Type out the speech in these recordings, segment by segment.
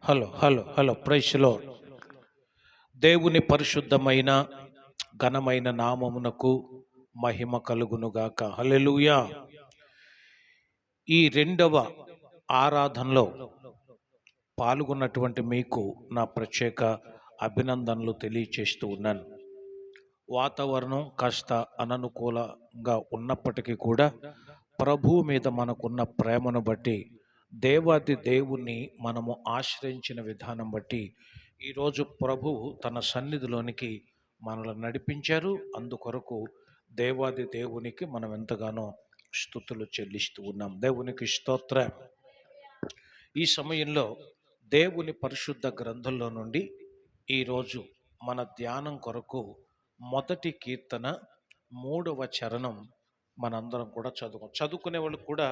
Hello hello hello praise Lord. దేవుని పరిశుద్ధమైన ఘనమైన నామమునకు మహిమ కలుగునుగాక. హల్లెలూయా. ఈ రెండవ ఆరాధనలో పాల్గొన్నటువంటి మీకు నా ప్రత్యేక అభినందనలు తెలియచేస్తూ ఉన్నాను. వాతావరణం కాస్త అననుకూలంగా ఉన్నప్పటికీ కూడా ప్రభువు మీద మనకున్న ప్రేమను బట్టి, దేవాది దేవుణ్ణి మనము ఆశ్రయించిన విధానం బట్టి ఈరోజు ప్రభువు తన సన్నిధిలోనికి మనల్ని నడిపించారు. అందుకొరకు దేవాది దేవునికి మనం ఎంతగానో స్తుతులు చెల్లిస్తూ ఉన్నాం. దేవునికి స్తోత్రం. ఈ సమయంలో దేవుని పరిశుద్ధ గ్రంథంలో నుండి ఈరోజు మన ధ్యానం కొరకు మొదటి కీర్తన 3వ చరణం మనందరం కూడా చదువుకునే వాళ్ళు కూడా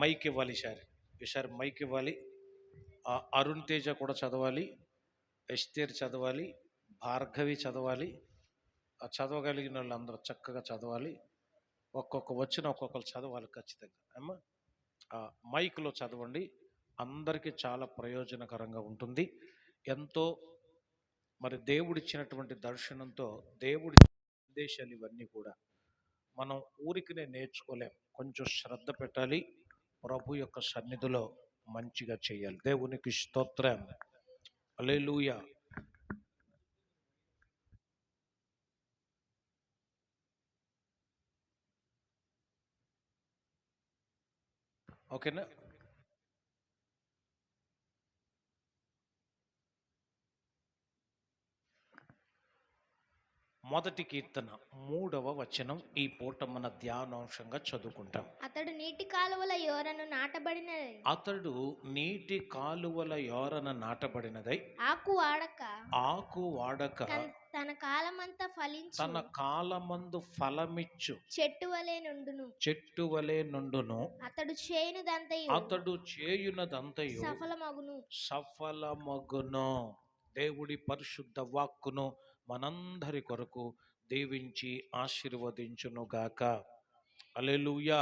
మైక్ ఇవ్వాలి. ఈసారి మైక్ ఇవ్వాలి. అరుణ్ తేజ కూడా చదవాలి, ఎస్తేర్ చదవాలి, భార్గవి చదవాలి. చదవగలిగిన వాళ్ళు అందరూ చక్కగా చదవాలి. ఒక్కొక్క వచ్చిన ఒక్కొక్కరు చదవాలి ఖచ్చితంగా. అమ్మా మైక్లో చదవండి, అందరికీ చాలా ప్రయోజనకరంగా ఉంటుంది. ఎంతో మరి దేవుడిచ్చినటువంటి దర్శనంతో దేవుడి సందేశాలు ఇవన్నీ కూడా మనం ఊరికినే నేర్చుకోలేం. కొంచెం శ్రద్ధ పెట్టాలి, ప్రభు యొక్క సన్నిధిలో మంచిగా చేయాలి. దేవునికి స్తోత్రం. హల్లెలూయా. ఓకేనా? మొదటి కీర్తన 3వ వచనం ఈ పూట మన ధ్యానాంశంగా చదువుకుంటాం. అతడు నీటి కాలువల యోరను నాటబడినదై ఆకు వాడక తన కాలమందు ఫలమిచ్చు చెట్టు వలె నుండును. అతడు చేయునదంతయు సఫలమగును. దేవుడి పరిశుద్ధ వాక్కును మనందరి కొరకు దీవించి ఆశీర్వదించునుగాక. హల్లెలూయా.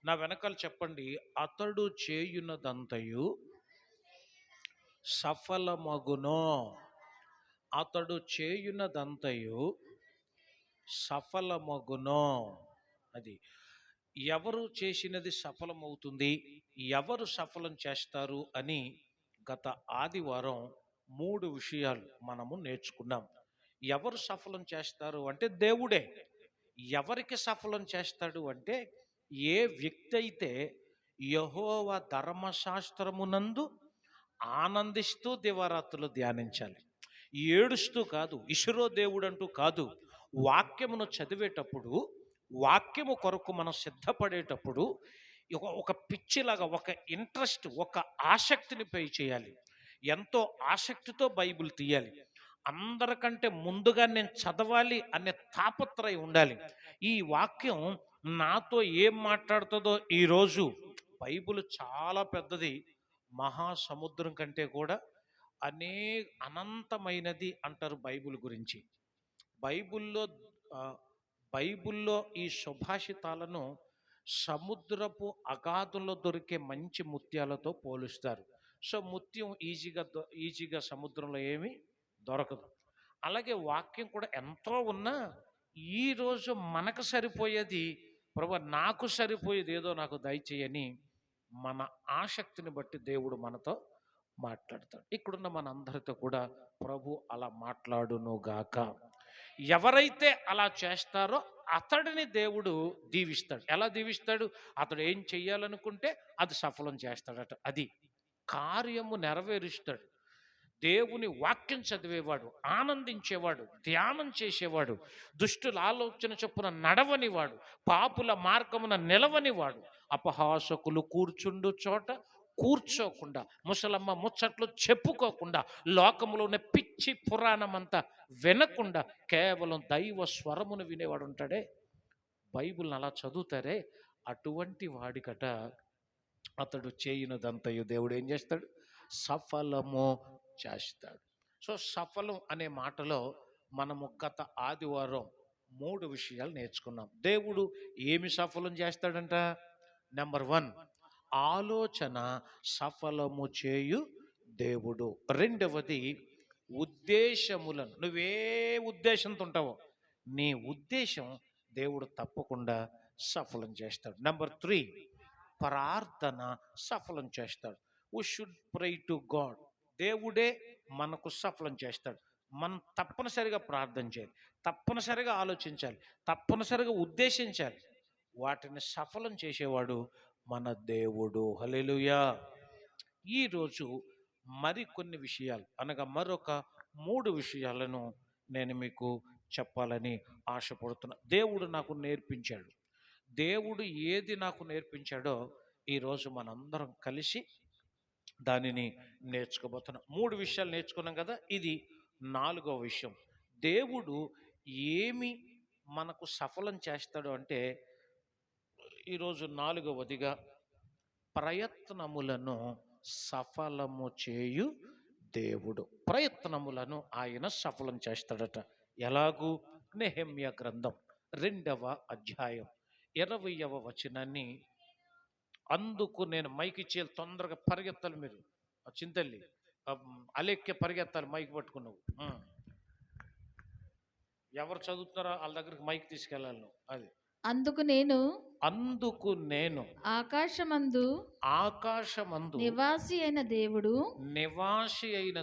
నా వెనకాల చెప్పండి, అతడు చేయునదంతయు సఫలమగును. అతడు చేయునదంతయు సఫలమగును. అది ఎవరు చేసినది సఫలమవుతుంది, ఎవరు సఫలం చేస్తారు అని గత ఆదివారం 3 విషయాలు మనము నేర్చుకున్నాం. ఎవరు సఫలం చేస్తారు అంటే దేవుడే. ఎవరికి సఫలం చేస్తాడు అంటే, ఏ వ్యక్తి అయితే యెహోవా ధర్మశాస్త్రమునందు ఆనందిస్తూ దివారాత్రులు ధ్యానించాలి. ఏడుస్తూ కాదు, ఇసురో దేవుడు అంటూ కాదు. వాక్యమును చదివేటప్పుడు, వాక్యము కొరకు మనం సిద్ధపడేటప్పుడు ఒక పిచ్చిలాగా, ఒక ఇంట్రెస్ట్, ఒక ఆసక్తిని పే చేయాలి. ఎంతో ఆసక్తితో బైబిల్ తీయాలి. అందరికంటే ముందుగా నేను చదవాలి అనే తాపత్రయం ఉండాలి. ఈ వాక్యం నాతో ఏం మాట్లాడుతుందో, ఈరోజు బైబిల్ చాలా పెద్దది, మహాసముద్రం కంటే కూడా అనంతమైనది అంటారు బైబిల్ గురించి. బైబిల్లో ఈ సుభాషితాలను సముద్రపు అగాధంలో దొరికే మంచి ముత్యాలతో పోలుస్తారు. సో ముత్యం ఈజీగా సముద్రంలో ఏమీ దొరకదు. అలాగే వాక్యం కూడా ఎంతో ఉన్నా ఈరోజు మనకు సరిపోయేది, ప్రభు నాకు సరిపోయేది ఏదో నాకు దయచేయని మన ఆసక్తిని బట్టి దేవుడు మనతో మాట్లాడతాడు. ఇక్కడున్న మన అందరితో కూడా ప్రభు అలా మాట్లాడునుగాక. ఎవరైతే అలా చేస్తారో అతడిని దేవుడు దీవిస్తాడు. ఎలా దీవిస్తాడు? అతడు ఏం చెయ్యాలనుకుంటే అది సఫలం చేస్తాడట. అది కార్యము నెరవేరుస్తాడు. దేవుని వాక్యం చదివేవాడు, ఆనందించేవాడు, ధ్యానం చేసేవాడు, దుష్టుల ఆలోచన చొప్పున నడవనివాడు, పాపుల మార్గమున నిలవనివాడు, అపహాసకులు కూర్చుండు చోట కూర్చోకుండా, ముసలమ్మ ముచ్చట్లు చెప్పుకోకుండా, లోకములోనే పిచ్చి పురాణమంతా వినకుండా కేవలం దైవ స్వరమును వినేవాడు ఉంటాడే, బైబిల్ని అలా చదువుతారే, అటువంటి వాడికట అతడు చేయునదంతయు దేవుడు ఏం చేస్తాడు? సఫలము చేస్తాడు. సో సఫలం అనే మాటలో మనము గత ఆదివారం 3 విషయాలు నేర్చుకున్నాం. దేవుడు ఏమి సఫలం చేస్తాడంట? నెంబర్ 1, ఆలోచన సఫలము చేయు దేవుడు. రెండవది ఉద్దేశములను, నువ్వే ఉద్దేశంతో ఉంటావో నీ ఉద్దేశం దేవుడు తప్పకుండా సఫలం చేస్తాడు. నెంబర్ 3, ప్రార్థన సఫలం చేస్తాడు. We should pray to God. దేవుడే మనకు సఫలం చేస్తాడు. మనం తప్పనిసరిగా ప్రార్థన చేయాలి, తప్పనిసరిగా ఆలోచించాలి, తప్పనిసరిగా ఉద్దేశించాలి. వాటిని సఫలం చేసేవాడు మన దేవుడు. హల్లెలూయా. ఈరోజు మరికొన్ని విషయాలు అనగా మరొక 3 విషయాలను నేను మీకు చెప్పాలని ఆశపడుతున్నా. దేవుడు నాకు నేర్పించాడు. దేవుడు ఏది నాకు నేర్పించాడో ఈరోజు మనందరం కలిసి దానిని నేర్చుకోబోతున్నాం. 3 విషయాలు నేర్చుకున్నాం కదా, ఇది 4వ విషయం. దేవుడు ఏమి మనకు సఫలం చేస్తాడు అంటే, ఈరోజు 4వదిగా ప్రయత్నములను సఫలము చేయు దేవుడు. ప్రయత్నములను ఆయన సఫలం చేస్తాడట. ఎలాగూ? నెహెమ్యా గ్రంథం 2వ అధ్యాయం 20వ వచనాన్ని, అందుకు నేను మైక్ ఇచ్చేయాలి, తొందరగా పరిగెత్తాలి మీరు. చింతల్లి అలెక్కే పరిగెత్తాలి మైక్ పట్టుకున్నావు. ఎవరు చదువుతున్నారో వాళ్ళ దగ్గరికి మైక్ తీసుకెళ్ళాలి నువ్వు. అది అందుకు నేను ఆకాశమందు నివాసి అయిన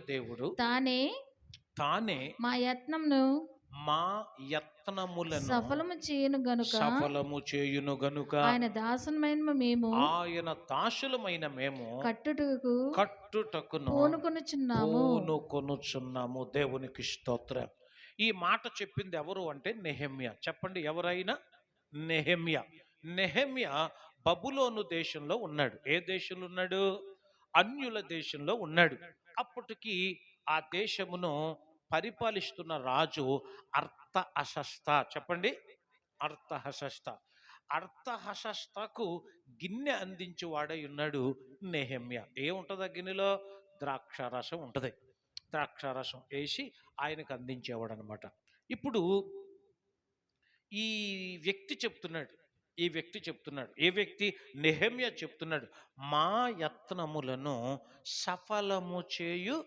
దేవుడు తానే మా యత్నములను సఫలము చేయును గనుక ఆయన దాసులమైన మేము కట్టుటకును పూనుకొనుచున్నాము. దేవునికి స్తోత్రం. ఈ మాట చెప్పింది ఎవరు అంటే నెహెమ్యా. చెప్పండి, ఎవరైనా? నెహెమ్యా. నెహెమ్యా బబులోను దేశంలో ఉన్నాడు. ఏ దేశంలో ఉన్నాడు? అన్యుల దేశంలో ఉన్నాడు. అప్పటికి ఆ దేశమును పరిపాలిస్తున్న రాజు అర్తహషస్త. చెప్పండి, అర్తహషస్త. అర్తహషస్తకు గిన్నె అందించేవాడై ఉన్నాడు నెహెమ్యా. ఏముంటుంది ఆ గిన్నెలో? ద్రాక్షారసం ఉంటుంది. ద్రాక్షారసం వేసి ఆయనకు అందించేవాడు అనమాట. ఇప్పుడు ఈ వ్యక్తి చెప్తున్నాడు. ఏ వ్యక్తి? నెహెమ్యా చెప్తున్నాడు, మా యత్నములను సఫలము చేయు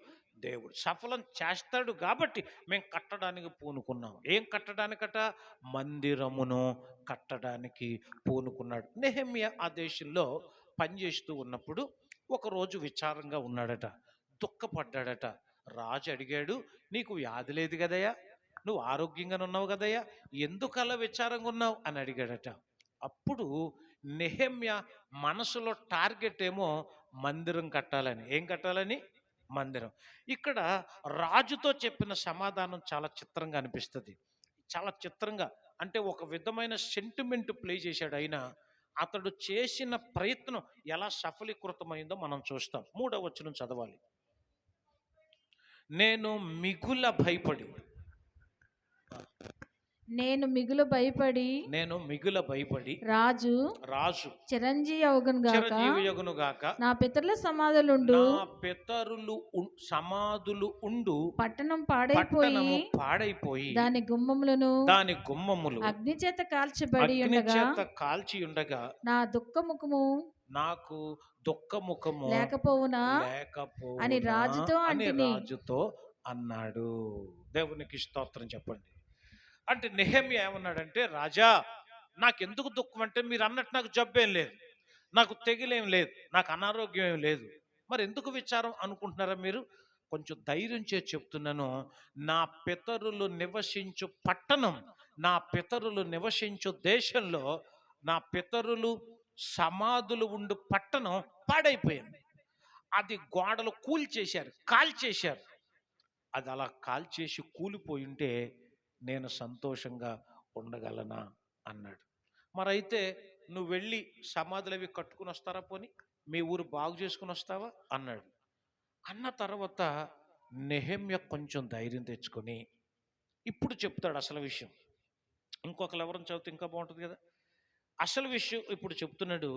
దేవుడు. సఫలం చేస్తాడు కాబట్టి మేము కట్టడానికి పూనుకున్నాం. ఏం కట్టడానికట? మందిరమును కట్టడానికి పూనుకున్నాడు. నెహెమ్యా ఆ దేశంలో పనిచేస్తూ ఉన్నప్పుడు ఒకరోజు విచారంగా ఉన్నాడట, దుఃఖపడ్డాడట. రాజు అడిగాడు, నీకు వ్యాధి లేదు కదయ్యా, నువ్వు ఆరోగ్యంగానే ఉన్నావు కదయ్యా, ఎందుకు అలా విచారంగా ఉన్నావు అని అడిగాడట. అప్పుడు నెహెమ్యా మనసులో టార్గెట్ ఏమో మందిరం కట్టాలని. ఏం కట్టాలని? మందిరం. ఇక్కడ రాజుతో చెప్పిన సమాధానం చాలా చిత్రంగా అనిపిస్తుంది. చాలా చిత్రంగా అంటే ఒక విధమైన సెంటిమెంట్ ప్లే చేశాడు. అయినా అతడు చేసిన ప్రయత్నం ఎలా సఫలీకృతమైందో మనం చూస్తాం. 3వ వచనం చదవాలి. నేను మిగుల భయపడి రాజు చిరంజీవియగును గాక నా పితరుల సమాధులు ఉండు పట్టణం పాడైపోయి దాని గుమ్మములు అగ్ని చేత కాల్చి ఉండగా నాకు దుఃఖముఖము లేకపోవునా అని రాజుతో అన్నాడు. దేవునికి స్తోత్రం చెప్పండి. అంటే నెహెమ్యా ఏమన్నాడంటే, రాజా నాకెందుకు దుఃఖం అంటే, మీరు అన్నట్టు నాకు జబ్బేం లేదు, నాకు తెగిలేం లేదు, నాకు అనారోగ్యం ఏం లేదు, మరి ఎందుకు విచారం అనుకుంటున్నారా మీరు? కొంచెం ధైర్యం చేసి చెప్తున్నాను. నా పితరులు నివసించు పట్టణం, నా పితరులు నివసించు దేశంలో, నా పితరులు సమాధులు ఉండు పట్టణం పాడైపోయింది. అది గోడలు కాల్చేశారు. అది అలా కాల్చేసి కూలిపోయి ఉంటే నేను సంతోషంగా ఉండగలనా అన్నాడు. మరైతే నువ్వు వెళ్ళి సమాధులు అవి కట్టుకుని వస్తారా, పోని మీ ఊరు బాగు చేసుకుని వస్తావా అన్నాడు. అన్న తర్వాత నెహెమ్యా కొంచెం ధైర్యం తెచ్చుకొని ఇప్పుడు చెప్తాడు అసలు విషయం. ఇంకొకరు ఎవరిని చదివితే ఇంకా బాగుంటుంది కదా. అసలు విషయం ఇప్పుడు చెప్తున్నాడు.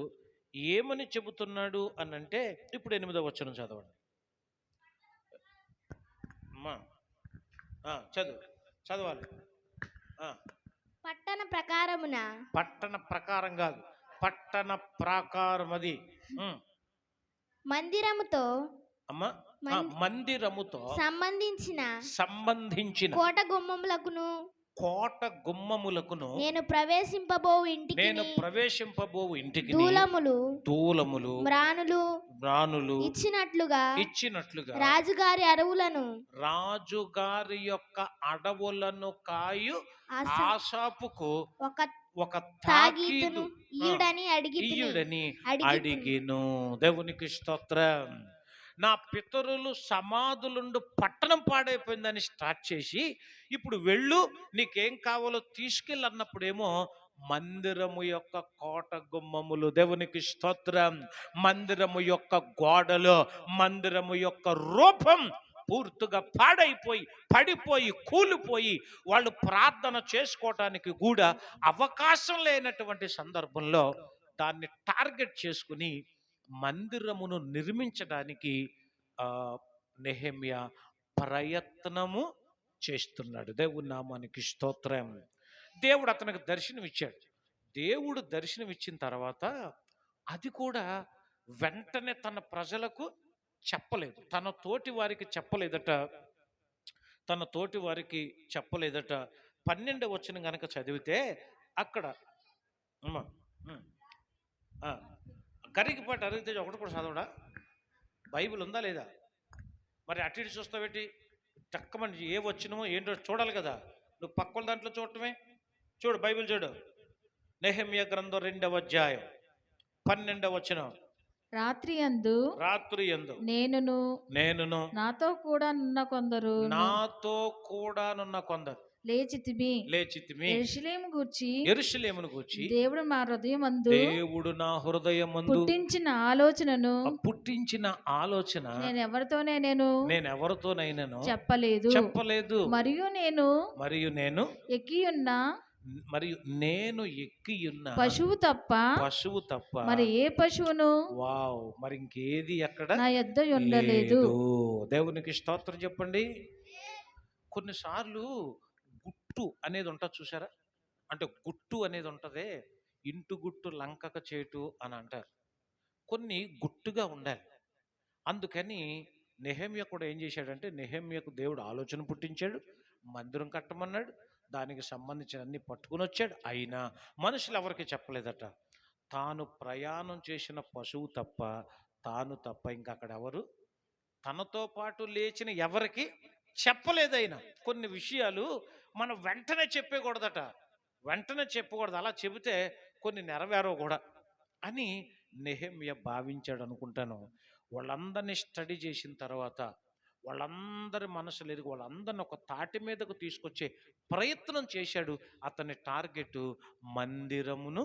ఏమని చెబుతున్నాడు అని అంటే, ఇప్పుడు 8వ వచనం చదవండి అమ్మా. చదవాలి. పట్టణ ప్రకారం కాదు, పట్టణ ప్రాకారం. అది మందిరముతో అమ్మా మందిరముతో సంబంధించిన కోట గుమ్మములకును కోట గుమ్మములకును నేను ప్రవేశింపబోవు ఇంటికి దూలములు మ్రానులు ఇచ్చినట్లుగా రాజుగారి యొక్క అడవులను కాయు ఆసాపుకు ఒక తాకీదు ఇయ్యుడని అడిగిను. దేవునికి స్తోత్రం. నా పితరులు సమాధులుండు పట్టణం పాడైపోయిందని స్టార్ట్ చేసి ఇప్పుడు వెళ్ళు నీకేం కావాలో తీసుకెళ్ళన్నప్పుడేమో మందిరము యొక్క కోట గుమ్మములు, దేవునికి స్తోత్రం, మందిరము యొక్క గోడలు, మందిరము యొక్క రూపం పూర్తిగా పాడైపోయి పడిపోయి కూలిపోయి వాళ్ళు ప్రార్థన చేసుకోవటానికి కూడా అవకాశం లేనటువంటి సందర్భంలో దాన్ని టార్గెట్ చేసుకుని మందిరమును నిర్మించడానికి నెహెమ్యా ప్రయత్నము చేస్తున్నాడు. దేవుని నామానికి స్తోత్రం. దేవుడు అతనికి దర్శనం ఇచ్చాడు. దేవుడు దర్శనం ఇచ్చిన తర్వాత అది కూడా వెంటనే తన ప్రజలకు చెప్పలేదు, తన తోటి వారికి చెప్పలేదట. 12వ వచనం గనక చదివితే అక్కడ గరికిపాటు అరిగితే ఒకటి కూడా చదవడా? బైబిల్ ఉందా లేదా? మరి అటు ఇటు చూస్తావేటి? చక్కమని ఏ వచ్చినమో ఏంటో చూడాలి కదా. నువ్వు పక్కల దాంట్లో చూడటమే. చూడు, బైబిల్ చూడు. నెహెమ్యా గ్రంథం 2వ అధ్యాయం 12వ వచనం. రాత్రి యందు నేనును నాతో కూడా నున్న కొందరు లేచితిమి యెరూషలేమును గూర్చి దేవుడు నా హృదయమందు పుట్టించిన ఆలోచన నేను ఎవరితోనైనాను చెప్పలేదు. మరియు నేను ఎక్కియున్న పశువు తప్ప మరి ఏ పశువును మరి ఇంకేది ఎక్కడ నా యొద్ద ఉండలేదు. దేవునికి స్తోత్రం చెప్పండి. కొన్నిసార్లు గుట్టు అనేది ఉంటుంది చూసారా? అంటే గుట్టు అనేది ఉంటదే, ఇంటు గుట్టు లంకక చేటు అని అంటారు. కొన్ని గుట్టుగా ఉండాలి. అందుకని నెహెమ్యా కూడా ఏం చేశాడంటే, నెహెమ్యాకు దేవుడు ఆలోచన పుట్టించాడు, మందిరం కట్టమన్నాడు, దానికి సంబంధించిన అన్ని పట్టుకుని వచ్చాడు. అయినా మనుషులు ఎవరికి చెప్పలేదట. తాను ప్రయాణం చేసిన పశువు తప్ప ఇంకా అక్కడ ఎవరు తనతో పాటు లేచిన ఎవరికి చెప్పలేదైనా. కొన్ని విషయాలు మనం వెంటనే చెప్పకూడదట, అలా చెబితే కొన్ని నెరవేరవు కూడా అని నెహెమ్యా భావించాడు అనుకుంటాను. వాళ్ళందరినీ స్టడీ చేసిన తర్వాత వాళ్ళందరి మనసులు ఎరిగి వాళ్ళందరిని ఒక తాటి మీదకు తీసుకొచ్చే ప్రయత్నం చేశాడు. అతని టార్గెట్ మందిరమును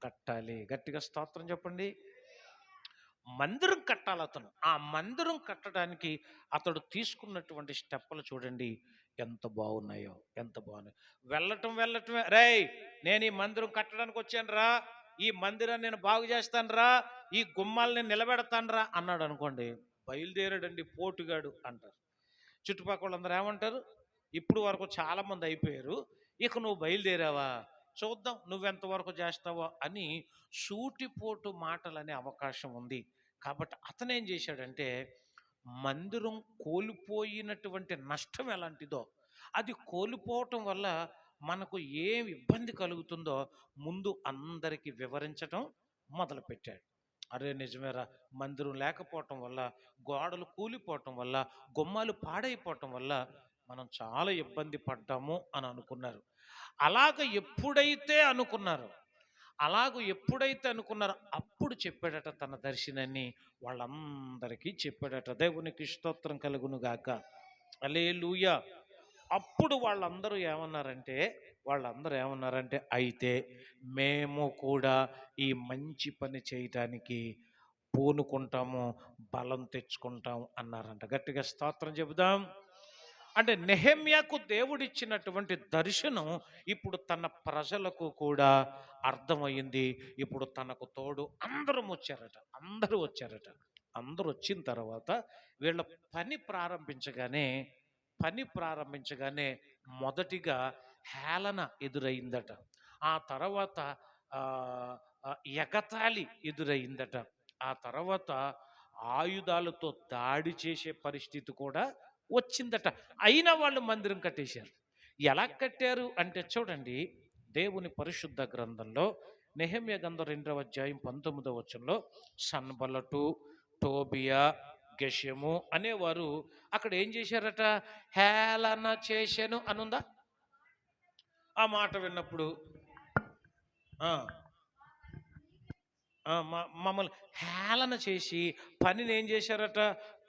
కట్టాలి. గట్టిగా స్తోత్రం చెప్పండి. మందిరం కట్టాలి అతను. ఆ మందిరం కట్టడానికి అతడు తీసుకున్నటువంటి స్టెప్పులు చూడండి ఎంత బాగున్నాయో. వెళ్ళటమే రేయ్ నేను ఈ మందిరం కట్టడానికి వచ్చాను రా, ఈ మందిరాన్ని నేను బాగు చేస్తాను రా, ఈ గుమ్మాలని నిలబెడతాను రా అన్నాడు అనుకోండి, బయలుదేరాడండి పోటుగాడు అంటారు. చుట్టుపక్కల వాళ్ళందరూ ఏమంటారు? ఇప్పుడు వరకు చాలా మంది అయిపోయారు, ఇక నువ్వు బయలుదేరావా, చూద్దాం నువ్వెంతవరకు చేస్తావో అని సూటిపోటు మాటలు అనే అవకాశం ఉంది. కాబట్టి అతను ఏం చేశాడంటే, మందిరం కోల్పోయినటువంటి నష్టం ఎలాంటిదో, అది కోల్పోవటం వల్ల మనకు ఏం ఇబ్బంది కలుగుతుందో ముందు అందరికీ వివరించటం మొదలుపెట్టాడు. అరే నిజమేరా, మందిరం లేకపోవటం వల్ల, గోడలు కూలిపోవటం వల్ల, గుమ్మాలు పాడైపోవటం వల్ల మనం చాలా ఇబ్బంది పడ్డాము అని అనుకున్నారు. అలాగ ఎప్పుడైతే అనుకున్నారో అప్పుడు చెప్పాడట తన దర్శనాన్ని వాళ్ళందరికీ చెప్పాడట. దేవునికి స్తోత్రం కలుగును గాక. హల్లెలూయా. అప్పుడు వాళ్ళందరూ ఏమన్నారంటే అయితే మేము కూడా ఈ మంచి పని చేయటానికి పూనుకుంటాము, బలం తెచ్చుకుంటాం అన్నారంట. గట్టిగా స్తోత్రం చెబుదాం. అంటే నెహెమ్యాకు దేవుడిచ్చినటువంటి దర్శనం ఇప్పుడు తన ప్రజలకు కూడా అర్థమైంది. ఇప్పుడు తనకు తోడు అందరూ వచ్చారట. అందరూ వచ్చిన తర్వాత వీళ్ళ పని ప్రారంభించగానే మొదటిగా హేళన ఎదురైందట. ఆ తర్వాత ఎగతాళి ఎదురైందట. ఆ తర్వాత ఆయుధాలతో దాడి చేసే పరిస్థితి కూడా వచ్చిందట. అయినా వాళ్ళు మందిరం కట్టేశారు. ఎలా కట్టారు అంటే చూడండి, దేవుని పరిశుద్ధ గ్రంథంలో నెహెమ్యా గ్రంథం 2వ అధ్యాయం 19వ వచనంలో సన్బలటు, టోబియా, గెషెము అనేవారు అక్కడ ఏం చేశారట? హేళన చేశాను అనుందా? ఆ మాట విన్నప్పుడు మమ్మల్ని హేళన చేసి పనిని ఏం చేశారట?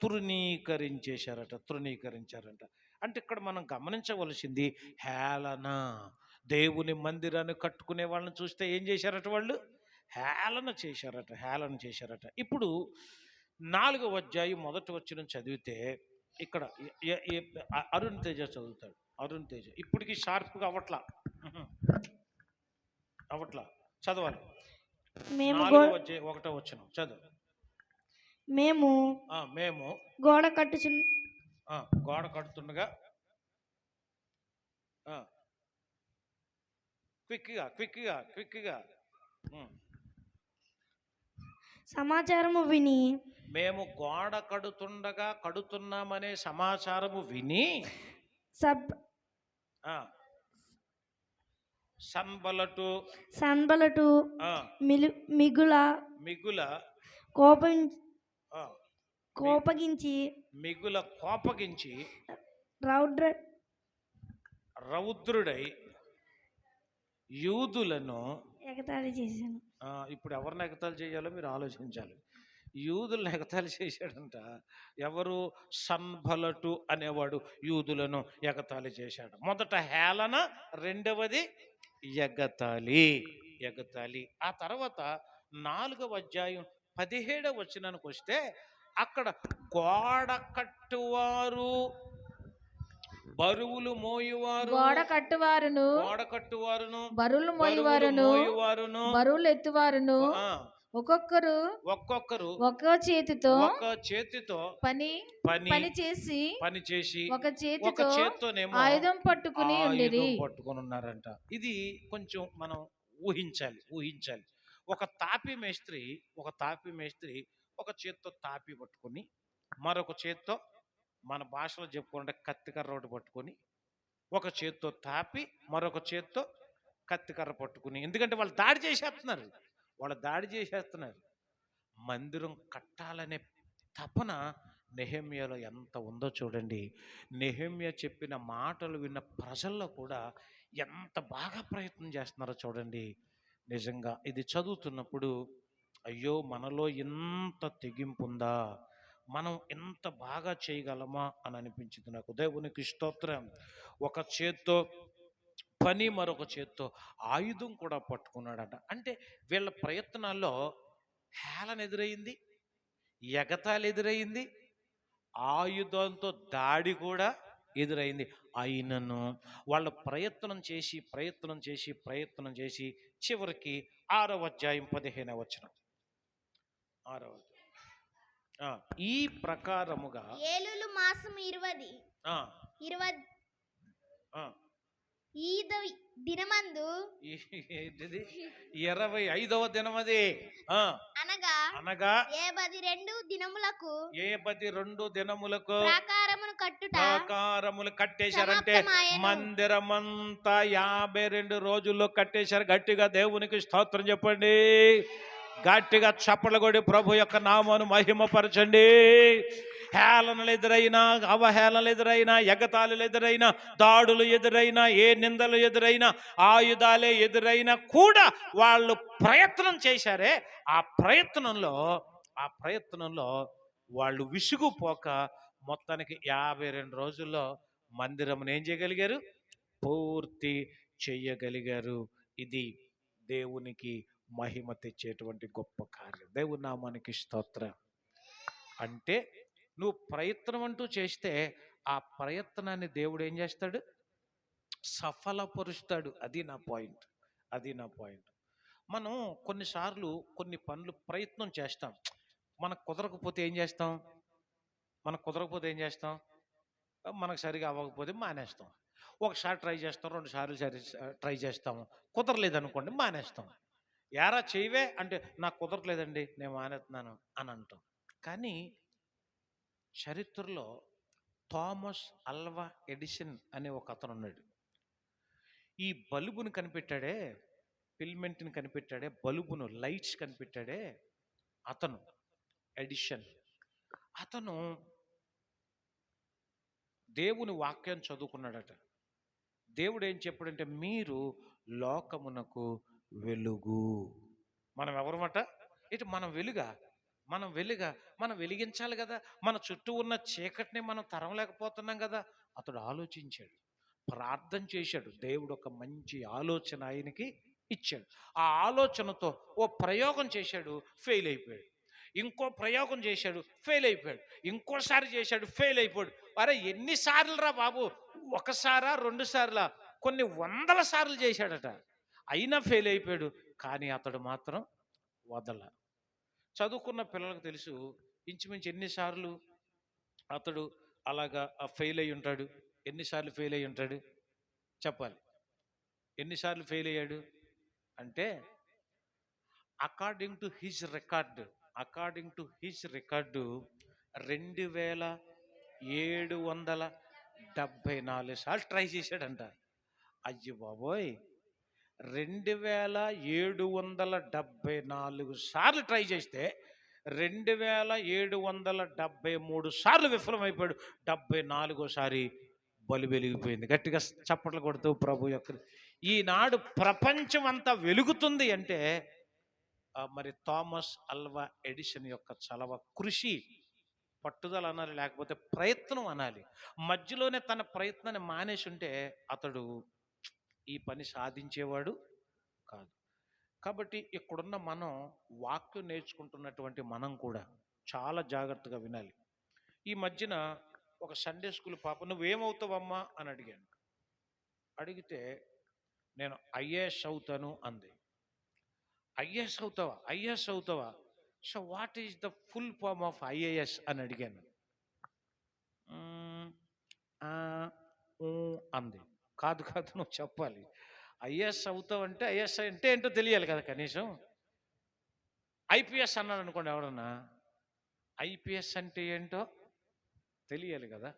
తృణీకరించారంట. అంటే ఇక్కడ మనం గమనించవలసింది హేళన. దేవుని మందిరాన్ని కట్టుకునే వాళ్ళని చూస్తే ఏం చేశారట? వాళ్ళు హేళన చేశారట. ఇప్పుడు 4వ అధ్యాయం 1వ వచనం చదివితే ఇక్కడ అరుణ్ తేజ చదువుతాడు. అరుణ్ తేజ ఇప్పటికీ షార్ప్గా అవట్లా చదవాలి. 4వ అధ్యాయం 1వ వచనం చదువు. మేము గోడ కడుతుండగా క్విక్గా సమాచారము విని, మేము గోడ కడుతున్నామనే సమాచారము విని సన్బలటు మిగుల కోపగించి రౌద్రుడై యూదులను ఎగతాళి చేశాను. ఇప్పుడు ఎవరిని ఎగతాళి చేయాలో మీరు ఆలోచించాలి. యూదులను ఎగతాళి చేశాడంట. ఎవరు? సన్బలటు అనేవాడు యూదులను ఎగతాళి చేశాడు. మొదట హేళన, రెండవది ఎగతాళి. ఆ తర్వాత 4వ అధ్యాయం 17వ వచనానికి వస్తే అక్కడ గోడ కట్టువారు, బరువులు మోయువారు, గోడ కట్టువారును, బరువులు మోయువారును, బరువులు ఎత్తువారును ఒక్కొక్కరు ఒక్క చేతితో పని చేసి ఒక చేతితో ఆయుధం పట్టుకుని ఉన్నారంట. ఇది కొంచెం మనం ఊహించాలి. ఒక తాపి మేస్త్రి ఒక చేత్తో తాపి పట్టుకొని, మరొక చేత్తో మన భాషలో చెప్పుకుంటే కత్తికర్ర ఒకటి పట్టుకొని, ఒక చేత్తో తాపి మరొక చేత్తో కత్తికర్ర పట్టుకుని, ఎందుకంటే వాళ్ళు దాడి చేసేస్తున్నారు. మందిరం కట్టాలనే తపన నెహెమ్యాలో ఎంత ఉందో చూడండి. నెహెమ్యా చెప్పిన మాటలు విన్న ప్రజల్లో కూడా ఎంత బాగా ప్రయత్నం చేస్తున్నారో చూడండి. నిజంగా ఇది చదువుతున్నప్పుడు అయ్యో, మనలో ఎంత తెగింపు ఉందా, మనం ఎంత బాగా చేయగలమా అని అనిపించింది నాకు. దేవునికి స్తోత్రం. ఒక చేత్తో పని, మరొక చేత్తో ఆయుధం కూడా పట్టుకున్నాడట. అంటే వీళ్ళ ప్రయత్నాల్లో హేళన ఎదురయ్యింది, ఎగతాళి ఎదురయ్యింది, ఆయుధంతో దాడి కూడా ఎదురైంది. అయినను వాళ్ళు ప్రయత్నం చేసి చివరికి 6వ అధ్యాయం 15వ వచనం. ఈ ప్రకారముగా ఏలులు మాసము 20 దినమందు 25వ దినమది అనగా 72 దినములకు ప్రాకారములు కట్టేశారంటే మందిరమంతా 52 రోజుల్లో కట్టేశారు. గట్టిగా దేవునికి స్తోత్రం చెప్పండి. గట్టిగా చప్పట్లు కొడి ప్రభు యొక్క నామమును మహిమపరచండి. హేళనలు ఎదురైనా, అవహేళనలు ఎదురైనా, ఎగతాళులు ఎదురైనా, దాడులు ఎదురైనా, ఏ నిందలు ఎదురైనా, ఆయుధాలే ఎదురైనా కూడా వాళ్ళు ప్రయత్నం చేశారే. ఆ ప్రయత్నంలో వాళ్ళు విసుగుపోక మొత్తానికి 52 రోజుల్లో మందిరమును ఏం చేయగలిగారు? పూర్తి చేయగలిగారు. ఇది దేవునికి మహిమ తెచ్చేటువంటి గొప్ప కార్యం. దేవుని నామానికి స్తోత్రం. అంటే నువ్వు ప్రయత్నం అంటూ చేస్తే ఆ ప్రయత్నాన్ని దేవుడు ఏం చేస్తాడు? సఫలపరుస్తాడు. అది నా పాయింట్. మనం కొన్నిసార్లు కొన్ని పనులు ప్రయత్నం చేస్తాం, మనకు కుదరకపోతే ఏం చేస్తాం? మనకు సరిగా అవ్వకపోతే మానేస్తాం. ఒకసారి ట్రై చేస్తాం, 2 సార్లు ట్రై చేస్తాము, కుదరలేదనుకోండి మానేస్తాం. యారా చేయవే అంటే నాకు కుదరట్లేదండి, నేను మానేస్తున్నాను అని అంటాం. కానీ చరిత్రలో థామస్ అల్వా ఎడిసన్ అనే ఒక అతను ఉన్నాడు. ఈ బల్బును కనిపెట్టాడే, ఫిల్మెంట్ని కనిపెట్టాడే, బల్బును లైట్స్ కనిపెట్టాడే అతను ఎడిషన్. అతను దేవుని వాక్యం చదువుకున్నాడట. దేవుడు ఏం చెప్పాడంటే, మీరు లోకమునకు వెలుగు. మనం ఎవరమట? ఇటు మనం వెలుగా, మనం వెలిగించాలి కదా. మన చుట్టూ ఉన్న చీకటిని మనం తరవలేకపోతున్నాం కదా. అతడు ఆలోచించాడు, ప్రార్థన చేశాడు. దేవుడు ఒక మంచి ఆలోచన ఆయనకి ఇచ్చాడు. ఆ ఆలోచనతో ఓ ప్రయోగం చేశాడు, ఫెయిల్ అయిపోయాడు. ఇంకో ప్రయోగం చేశాడు, ఫెయిల్ అయిపోయాడు. ఇంకోసారి చేశాడు, ఫెయిల్ అయిపోయాడు. అరే ఎన్నిసార్లు రా బాబు, ఒకసారా రెండు సార్లా, కొన్ని వందల సార్లు చేశాడట. అయినా ఫెయిల్ అయిపోయాడు. కానీ అతడు మాత్రం వదల. చదువుకున్న పిల్లలకు తెలుసు ఇంచుమించు ఎన్నిసార్లు అతడు అలాగా ఫెయిల్ అయి ఉంటాడు. ఎన్నిసార్లు ఫెయిల్ అయి ఉంటాడు చెప్పాలి. ఎన్నిసార్లు ఫెయిల్ అయ్యాడు అంటే, అకార్డింగ్ టు హిజ్ రికార్డు 2774 సార్లు ట్రై చేశాడంట. అయ్యో బాబోయ్, 2774 సార్లు ట్రై చేస్తే 2773 సార్లు విఫలమైపోయాడు. 74సారి బలి వెలిగిపోయింది. గట్టిగా చప్పట్లు కొడుతూ ప్రభు యొక్క ఈనాడు ప్రపంచం అంతా వెలుగుతుంది అంటే మరి థామస్ అల్వా ఎడిసన్ యొక్క చలవ, కృషి, పట్టుదల అనాలి, లేకపోతే ప్రయత్నం అనాలి. మధ్యలోనే తన ప్రయత్నాన్ని మానేసి ఉంటే అతడు ఈ పని సాధించేవాడు కాదు. కాబట్టి ఇక్కడున్న మనం వాక్యం నేర్చుకుంటున్నటువంటి మనం కూడా చాలా జాగ్రత్తగా వినాలి. ఈ మధ్యన ఒక సండే స్కూల్ పాప, నువ్వేమవుతావమ్మా అని అడిగాను. అడిగితే నేను ఐఏఎస్ అవుతాను అంది. ఐఏఎస్ అవుతావా? So what is the full form of IAS అని అడిగాను. అంది. కాదు నువ్వు చెప్పాలి. ఐఏఎస్ అవుతావంటే ఐఏఎస్ అంటే ఏంటో తెలియాలి కదా. కనీసం ఐపీఎస్ అన్నాడు అనుకోండి ఎవరన్నా, ఐపీఎస్ అంటే ఏంటో తెలియాలి కదా.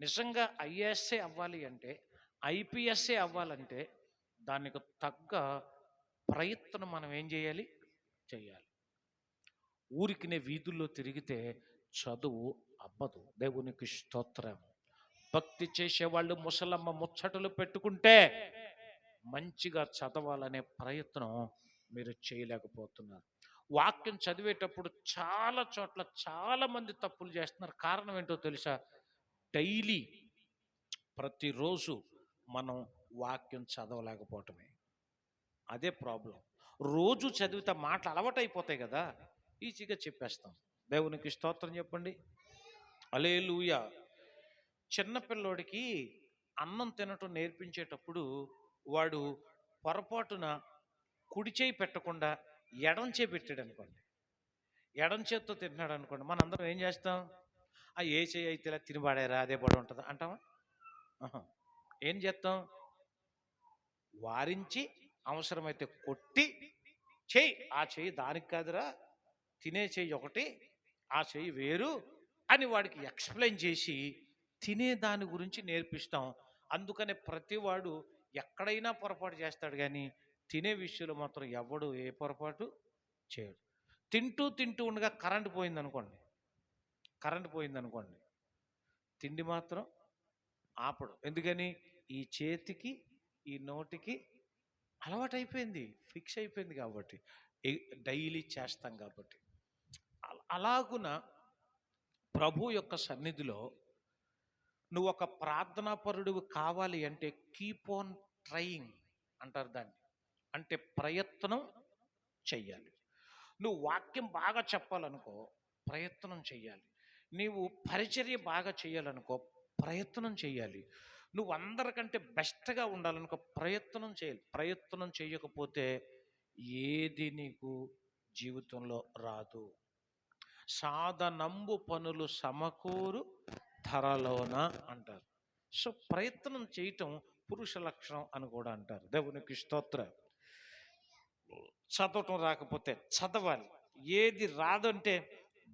నిజంగా ఐఏఎస్ఏ అవ్వాలి అంటే, ఐపీఎస్ఏ అవ్వాలంటే దానికి తగ్గ ప్రయత్నం మనం ఏం చేయాలి? ఊరికినే వీధుల్లో తిరిగితే చదువు అవ్వదు. దేవునికి స్తోత్రం. భక్తి చేసేవాళ్ళు ముసలమ్మ ముచ్చటలు పెట్టుకుంటే మంచిగా చదవాలనే ప్రయత్నం మీరు చేయలేకపోతున్నారు. వాక్యం చదివేటప్పుడు చాలా చోట్ల చాలా మంది తప్పులు చేస్తున్నారు. కారణం ఏంటో తెలుసా? డైలీ ప్రతిరోజు మనం వాక్యం చదవలేకపోవటమే. అదే ప్రాబ్లం. రోజు చదివితే మాటలు అలవాటైపోతాయి కదా, ఈజీగా చెప్పేస్తాం. దేవునికి స్తోత్రం చెప్పండి. హల్లెలూయా. చిన్నపిల్లోడికి అన్నం తినటం నేర్పించేటప్పుడు వాడు పొరపాటున కుడి చేయి పెట్టకుండా ఎడం చేయి పెట్టాడు అనుకోండి, ఎడం చేత్తో తింటున్నాడు అనుకోండి, మనందరం ఏం చేస్తాం? ఏ చేయి అయితే ఇలా తినబాడారా అదే పడి ఉంటుంది అంటావా? ఏం చేస్తాం? వారించి అవసరమైతే కొట్టి, చెయ్యి ఆ చెయ్యి దానికి కాదురా, తినే చెయ్యి ఒకటి, ఆ చెయ్యి వేరు అని వాడికి ఎక్స్ప్లెయిన్ చేసి తినే దాని గురించి నేర్పిస్తాం. అందుకనే ప్రతివాడు ఎక్కడైనా పొరపాటు చేస్తాడు, కానీ తినే విషయంలో మాత్రం ఎవడు ఏ పొరపాటు చేయడు. తింటూ ఉండగా కరెంటు పోయిందనుకోండి, తిండి మాత్రం ఆపడు. ఎందుకని? ఈ చేతికి ఈ నోటికి అలవాటైపోయింది, ఫిక్స్ అయిపోయింది కాబట్టి, డైలీ చేస్తాం కాబట్టి. అలాగున ప్రభు యొక్క సన్నిధిలో నువ్వు ఒక ప్రార్థనాపరుడు కావాలి అంటే కీప్ ఆన్ ట్రయింగ్ అంటారు దాన్ని. అంటే ప్రయత్నం చెయ్యాలి. నువ్వు వాక్యం బాగా చెప్పాలనుకో, ప్రయత్నం చెయ్యాలి. నీవు పరిచర్య బాగా చేయాలనుకో, ప్రయత్నం చేయాలి. నువ్వు అందరికంటే బెస్ట్గా ఉండాలనుకో, ప్రయత్నం చేయాలి. ప్రయత్నం చేయకపోతే ఏది నీకు జీవితంలో రాదు. సాధనంబు పనులు సమకూరు ధరలోన అంటారు. సో ప్రయత్నం చేయటం పురుష లక్షణం అని కూడా అంటారు. దేవునికి స్తోత్రం. చదవటం రాకపోతే చదవాలి. ఏది రాదంటే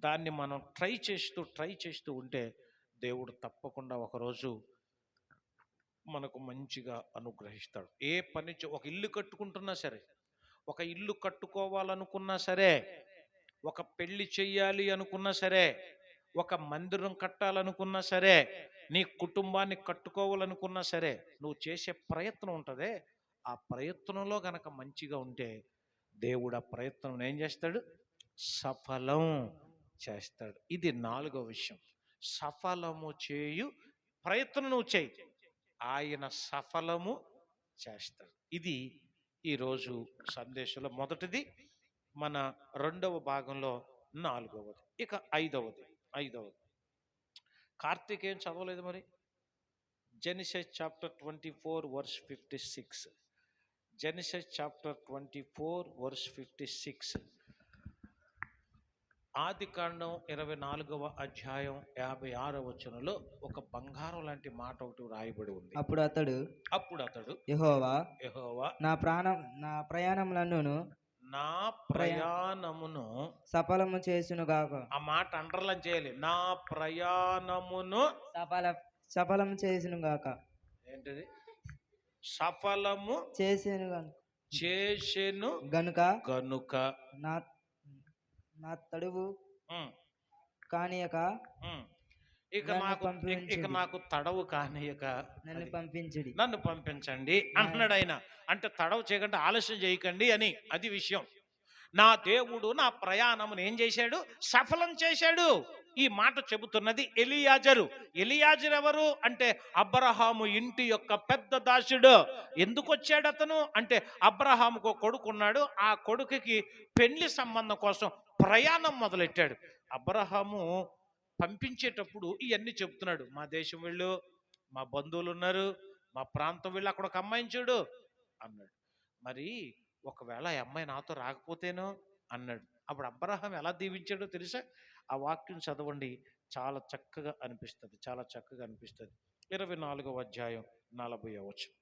దాన్ని మనం ట్రై చేస్తూ ఉంటే దేవుడు తప్పకుండా ఒకరోజు మనకు మంచిగా అనుగ్రహిస్తాడు. ఏ పని ఒక ఇల్లు కట్టుకుంటున్నా సరే, ఒక ఇల్లు కట్టుకోవాలనుకున్నా సరే, ఒక పెళ్లి చెయ్యాలి అనుకున్నా సరే, ఒక మందిరం కట్టాలనుకున్నా సరే, నీ కుటుంబాన్ని కట్టుకోవాలనుకున్నా సరే, నువ్వు చేసే ప్రయత్నం ఉంటుందే, ఆ ప్రయత్నంలో గనక మంచిగా ఉంటే దేవుడు ఆ ప్రయత్నం ఏం చేస్తాడు? సఫలం చేస్తాడు. ఇది 4వ విషయం. సఫలము చేయు ప్రయత్నం నువ్వు చేయి, ఆయన సఫలము చేస్తాడు. ఇది ఈరోజు సందేశంలో మొదటిది, మన 2వ భాగంలో 4వది. ఇక 5వది. కార్తీక్ ఏం చదవలేదు మరి? Genesis chapter 24 verse 56. Genesis chapter 24 verse 56. ఆదికాండం 24వ అధ్యాయం 56వ వచనంలో ఒక బంగారం లాంటి మాట ఒకటి రాయబడి ఉంది. అప్పుడు అతడు యెహోవా నా ప్రయాణములను సఫలము చేసునుగాక. ఆ మాట అండర్లైన్ చేయాలి. నా ప్రయాణమును సఫలము చేసునుగాక. ఏంటిది? సఫలము చేసెను గనుక నా తడువు కానియక ఇక నాకు తడవు కానియక నన్ను పంపించండి అంటున్నాడు ఆయన. అంటే తడవు చేయకుండా ఆలస్యం చేయకండి అని, అది విషయం. నా దేవుడు నా ప్రయాణమును ఏం చేశాడు? సఫలం చేశాడు. ఈ మాట చెబుతున్నది ఎలియాజరు. ఎలియాజరు ఎవరు అంటే అబ్రహాము ఇంటి యొక్క పెద్ద దాసుడు. ఎందుకు వచ్చాడు అతను అంటే అబ్రహాముకు కొడుకున్నాడు. ఆ కొడుకుకి పెళ్లి సంబంధం కోసం ప్రయాణం మొదలెట్టాడు. అబ్రహాము పంపించేటప్పుడు ఇవన్నీ చెప్తున్నాడు. మా దేశం వెళ్ళు, మా బంధువులు ఉన్నారు, మా ప్రాంతం వెళ్ళి అక్కడ ఒక అమ్మాయిని చూడు అన్నాడు. మరి ఒకవేళ ఆ అమ్మాయి నాతో రాకపోతేనో అన్నాడు. అప్పుడు అబ్రహాం ఎలా దీవించాడో తెలుసా? ఆ వాక్యం చదవండి, చాలా చక్కగా అనిపిస్తుంది. 24వ అధ్యాయం 40వ వచనం.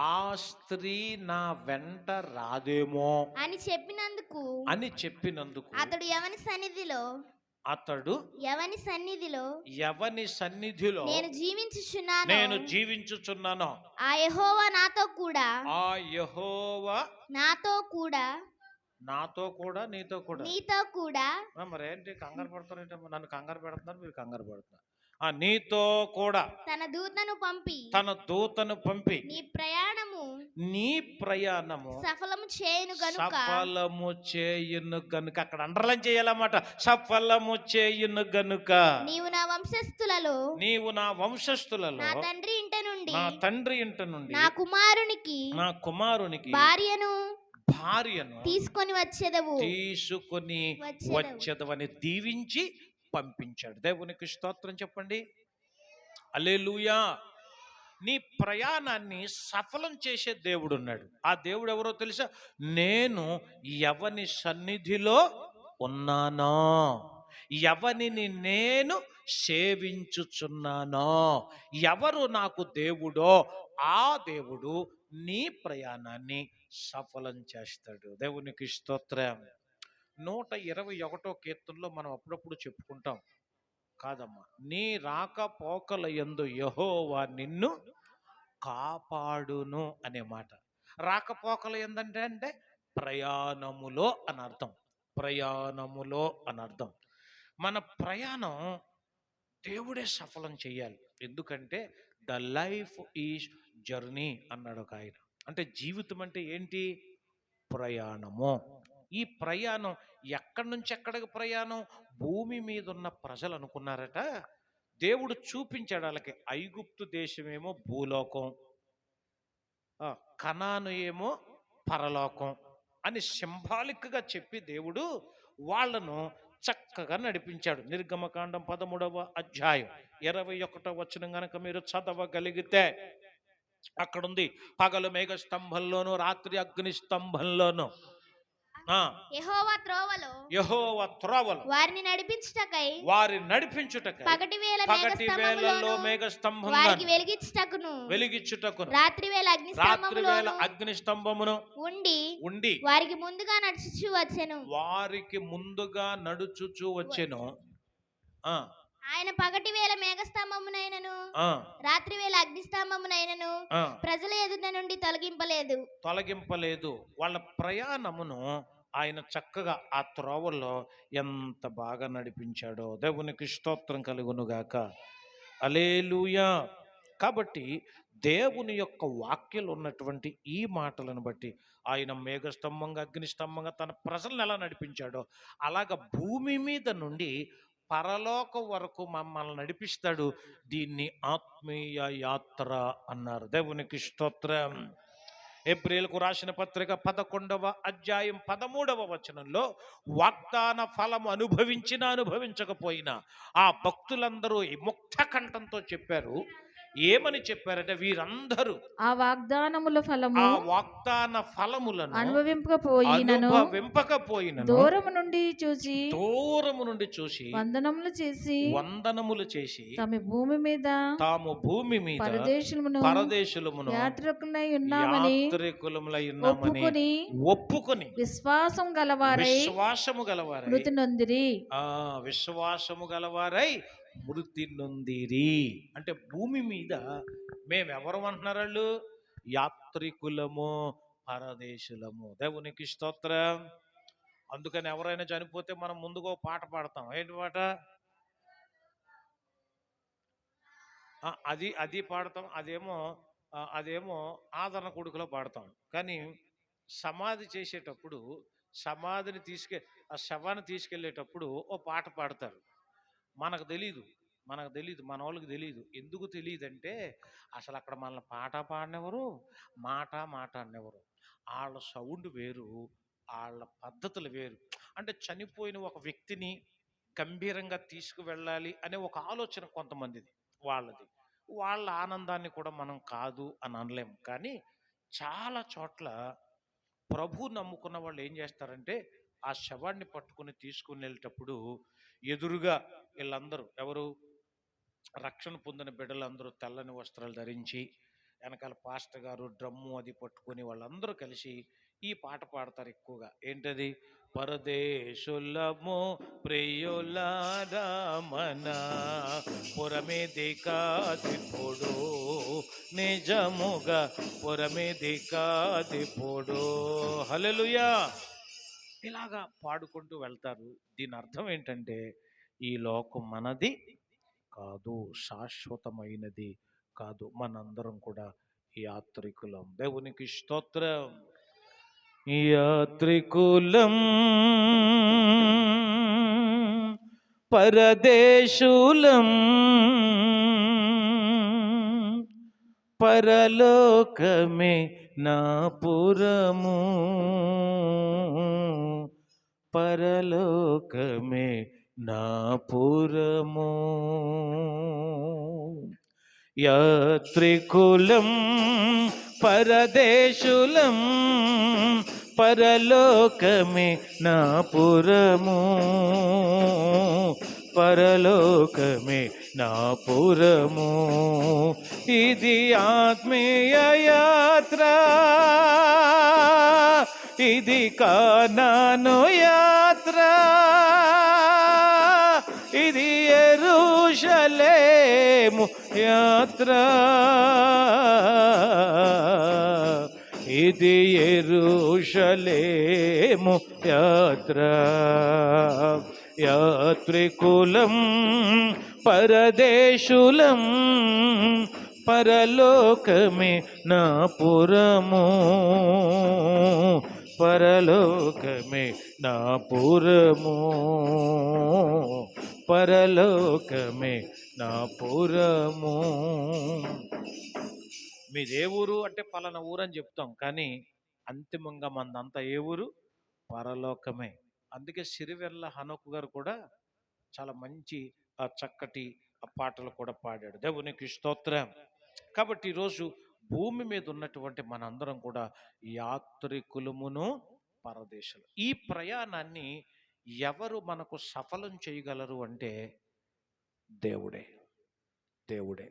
ఆ స్త్రీ నా వెంట రాదేమో అని చెప్పినందుకు అతడు ఎవని సన్నిధిలో నేను జీవించుచున్నాను ఆ యెహోవా నాతో కూడా నీతో కూడా మరేంటి కంగారు పడతారంటే? నన్ను కంగారు పెడుతున్నారు, మీరు కంగారు పడుతున్నారు. నీతో కూడా తన దూతను పంపి నీ ప్రయాణము సఫలము చేయును గనుక. అక్కడ అండర్లైన్ చేయాలన్నమాట. సఫలము చేయును గనుక నీవు నా వంశస్థులలో నా తండ్రి ఇంట నుండి నా కుమారునికి భార్యను తీసుకొని వచ్చేదవని దీవించి పంపించాడు. దేవునికి స్తోత్రం చెప్పండి. హల్లెలూయా. నీ ప్రయాణాన్ని సఫలం చేసే దేవుడు ఉన్నాడు. ఆ దేవుడు ఎవరో తెలుసా? నేను ఎవని సన్నిధిలో ఉన్నానో, ఎవనిని నేను సేవించుచున్నానో, ఎవరు నాకు దేవుడో ఆ దేవుడు నీ ప్రయాణాన్ని సఫలం చేస్తాడు. దేవునికి స్తోత్రం. 121వ కీర్తనలో మనం అప్పుడప్పుడు చెప్పుకుంటాం కాదమ్మా, నీ రాకపోకల యందు యెహోవా నిన్ను కాపాడును అనే మాట. రాకపోకల యందంటే అంటే ప్రయాణములో అని అర్థం. మన ప్రయాణం దేవుడే సఫలం చేయాలి. ఎందుకంటే ద లైఫ్ ఈజ్ జర్నీ అన్నాడు ఒక ఆయన. అంటే జీవితం అంటే ఏంటి? ప్రయాణము. ఈ ప్రయాణం ఎక్కడి నుంచి ఎక్కడికి ప్రయాణం? భూమి మీద ఉన్న ప్రజలు అనుకున్నారట, దేవుడు చూపించాడు వాళ్ళకి. ఐగుప్తు దేశమేమో భూలోకం, కనాను ఏమో పరలోకం అని సింబాలిక్గా చెప్పి దేవుడు వాళ్ళను చక్కగా నడిపించాడు. నిర్గమకాండం 13వ అధ్యాయం 21వ వచనం గనక మీరు చదవగలిగితే అక్కడుంది, పగలు మేఘ స్తంభంలోను రాత్రి అగ్ని స్తంభంలోను. యెహోవా త్రోవలో వారిని నడిపించుటకై పగటి వేళలో మేఘస్తంభమును వారికి వెలిగించుటకును రాత్రి వేళ అగ్నిస్తంభమును ఉండి వారికి ముందుగా నడుచుచు వచ్చెను. ఆయన పగటి వేళ మేఘస్తంభమునైనను రాత్రి వేళ అగ్నిస్తంభమునైనను ప్రజల ఎదుట నుండి తొలగింపలేదు. వాళ్ళ ప్రయాణమును ఆయన చక్కగా ఆ త్రోవల్లో ఎంత బాగా నడిపించాడో దేవునికి స్తోత్రం కలుగునుగాక. హల్లెలూయా. కాబట్టి దేవుని యొక్క వాక్యలు ఉన్నటువంటి ఈ మాటలను బట్టి ఆయన మేఘస్తంభంగా అగ్నిస్తంభంగా తన ప్రజలను ఎలా నడిపించాడో అలాగ భూమి మీద నుండి పరలోకం వరకు మమ్మల్ని నడిపిస్తాడు. దీన్ని ఆత్మీయ యాత్ర అన్నారు. దేవునికి స్తోత్రం. హెబ్రీయులకు రాసిన పత్రిక 11వ అధ్యాయం 13వ వచనంలో వాగ్దాన ఫలము అనుభవించకపోయినా ఆ భక్తులందరూ ముక్త కంఠంతో చెప్పారు. ఏమని చెప్పారంటే వీరందరూ ఆ వాగ్దాన ఫలములను అనుభవింపకపోయినను దూరము నుండి చూసి వందనములు చేసి తాము భూమి మీద పరదేశులమును యాత్రికులై ఉన్నామని ఒప్పుకొని విశ్వాసము గలవారై మృతి నొందిరి. అంటే భూమి మీద మేమెవరు అంటున్నారు? వాళ్ళు యాత్రికులము, పరదేశులము. దేవునికి స్తోత్రం. అందుకని ఎవరైనా చనిపోతే మనం ముందుగా పాట పాడతాం. ఏంటి పాట? అది పాడతాం. అదేమో ఆదరణ కొడుకులో పాడతాం. కానీ సమాధి చేసేటప్పుడు ఆ శవాన్ని తీసుకెళ్లేటప్పుడు ఓ పాట పాడతారు. మనకు తెలీదు, మన వాళ్ళకి తెలీదు. ఎందుకు తెలియదంటే అసలు అక్కడ మనల్ని పాట పాడినెవరు, మాట అన్నెవరు. వాళ్ళ సౌండ్ వేరు, వాళ్ళ పద్ధతులు వేరు. అంటే చనిపోయిన ఒక వ్యక్తిని గంభీరంగా తీసుకువెళ్ళాలి అనే ఒక ఆలోచన కొంతమందిది, వాళ్ళ ఆనందాన్ని కూడా మనం కాదు అని అనలేము. కానీ చాలా చోట్ల ప్రభు నమ్ముకున్న వాళ్ళు ఏం చేస్తారంటే ఆ శవాన్ని పట్టుకుని తీసుకుని వెళ్ళేటప్పుడు ఎదురుగా వీళ్ళందరూ ఎవరు రక్షణ పొందిన బిడ్డలందరూ తెల్లని వస్త్రాలు ధరించి వెనకాల పాస్టర్ గారు డ్రమ్ము అది పట్టుకొని వాళ్ళందరూ కలిసి ఈ పాట పాడతారు ఎక్కువగా. ఏంటది? పరదేశులము ప్రియులారా మన పురమేది కాదిప్పుడు నిజముగా పురమేది కాదిప్పుడు. హల్లెలూయా. ఇలాగా పాడుకుంటూ వెళ్తారు. దీని అర్థం ఏంటంటే ఈ లోకం మనది కాదు, శాశ్వతమైనది కాదు. మనందరం కూడా యాత్రికులం. దేవునికి స్తోత్రం. యాత్రికులం, పరదేశులం, పరలోకమే నా పురము, పరలోకమే నా పురము. యాత్రికులం, పరదేశులం, పరలోకమే నా పురము, పరలోకమే నా పురము. ఇది ఆత్మీయ యాత్ర, ఇది కానాను యాత్ర, ఇది యెరూషలేము యాత్ర, ఇది యెరూషలేము యాత్ర. యాత్రికులం, పరదేశులం, పరలోకమే నా పురము, పరలోకమే నా పురము, పరలోకమే నా పురము. మీదే ఊరు అంటే పలానా ఊరు అని చెప్తాం, కానీ అంతిమంగా మందంతా ఏ ఊరు? పరలోకమే. అందుకే సిరివెల్ల హనోకు గారు కూడా చాలా మంచి చక్కటి పాటలు కూడా పాడాడు. దేవునికి స్తోత్రం. కాబట్టి ఈరోజు భూమి మీద ఉన్నటువంటి మనందరం కూడా యాత్రికులమును, పరదేశులు. ఈ ప్రయాణాన్ని ఎవరు మనకు సఫలం చేయగలరు అంటే దేవుడే. దేవుడే.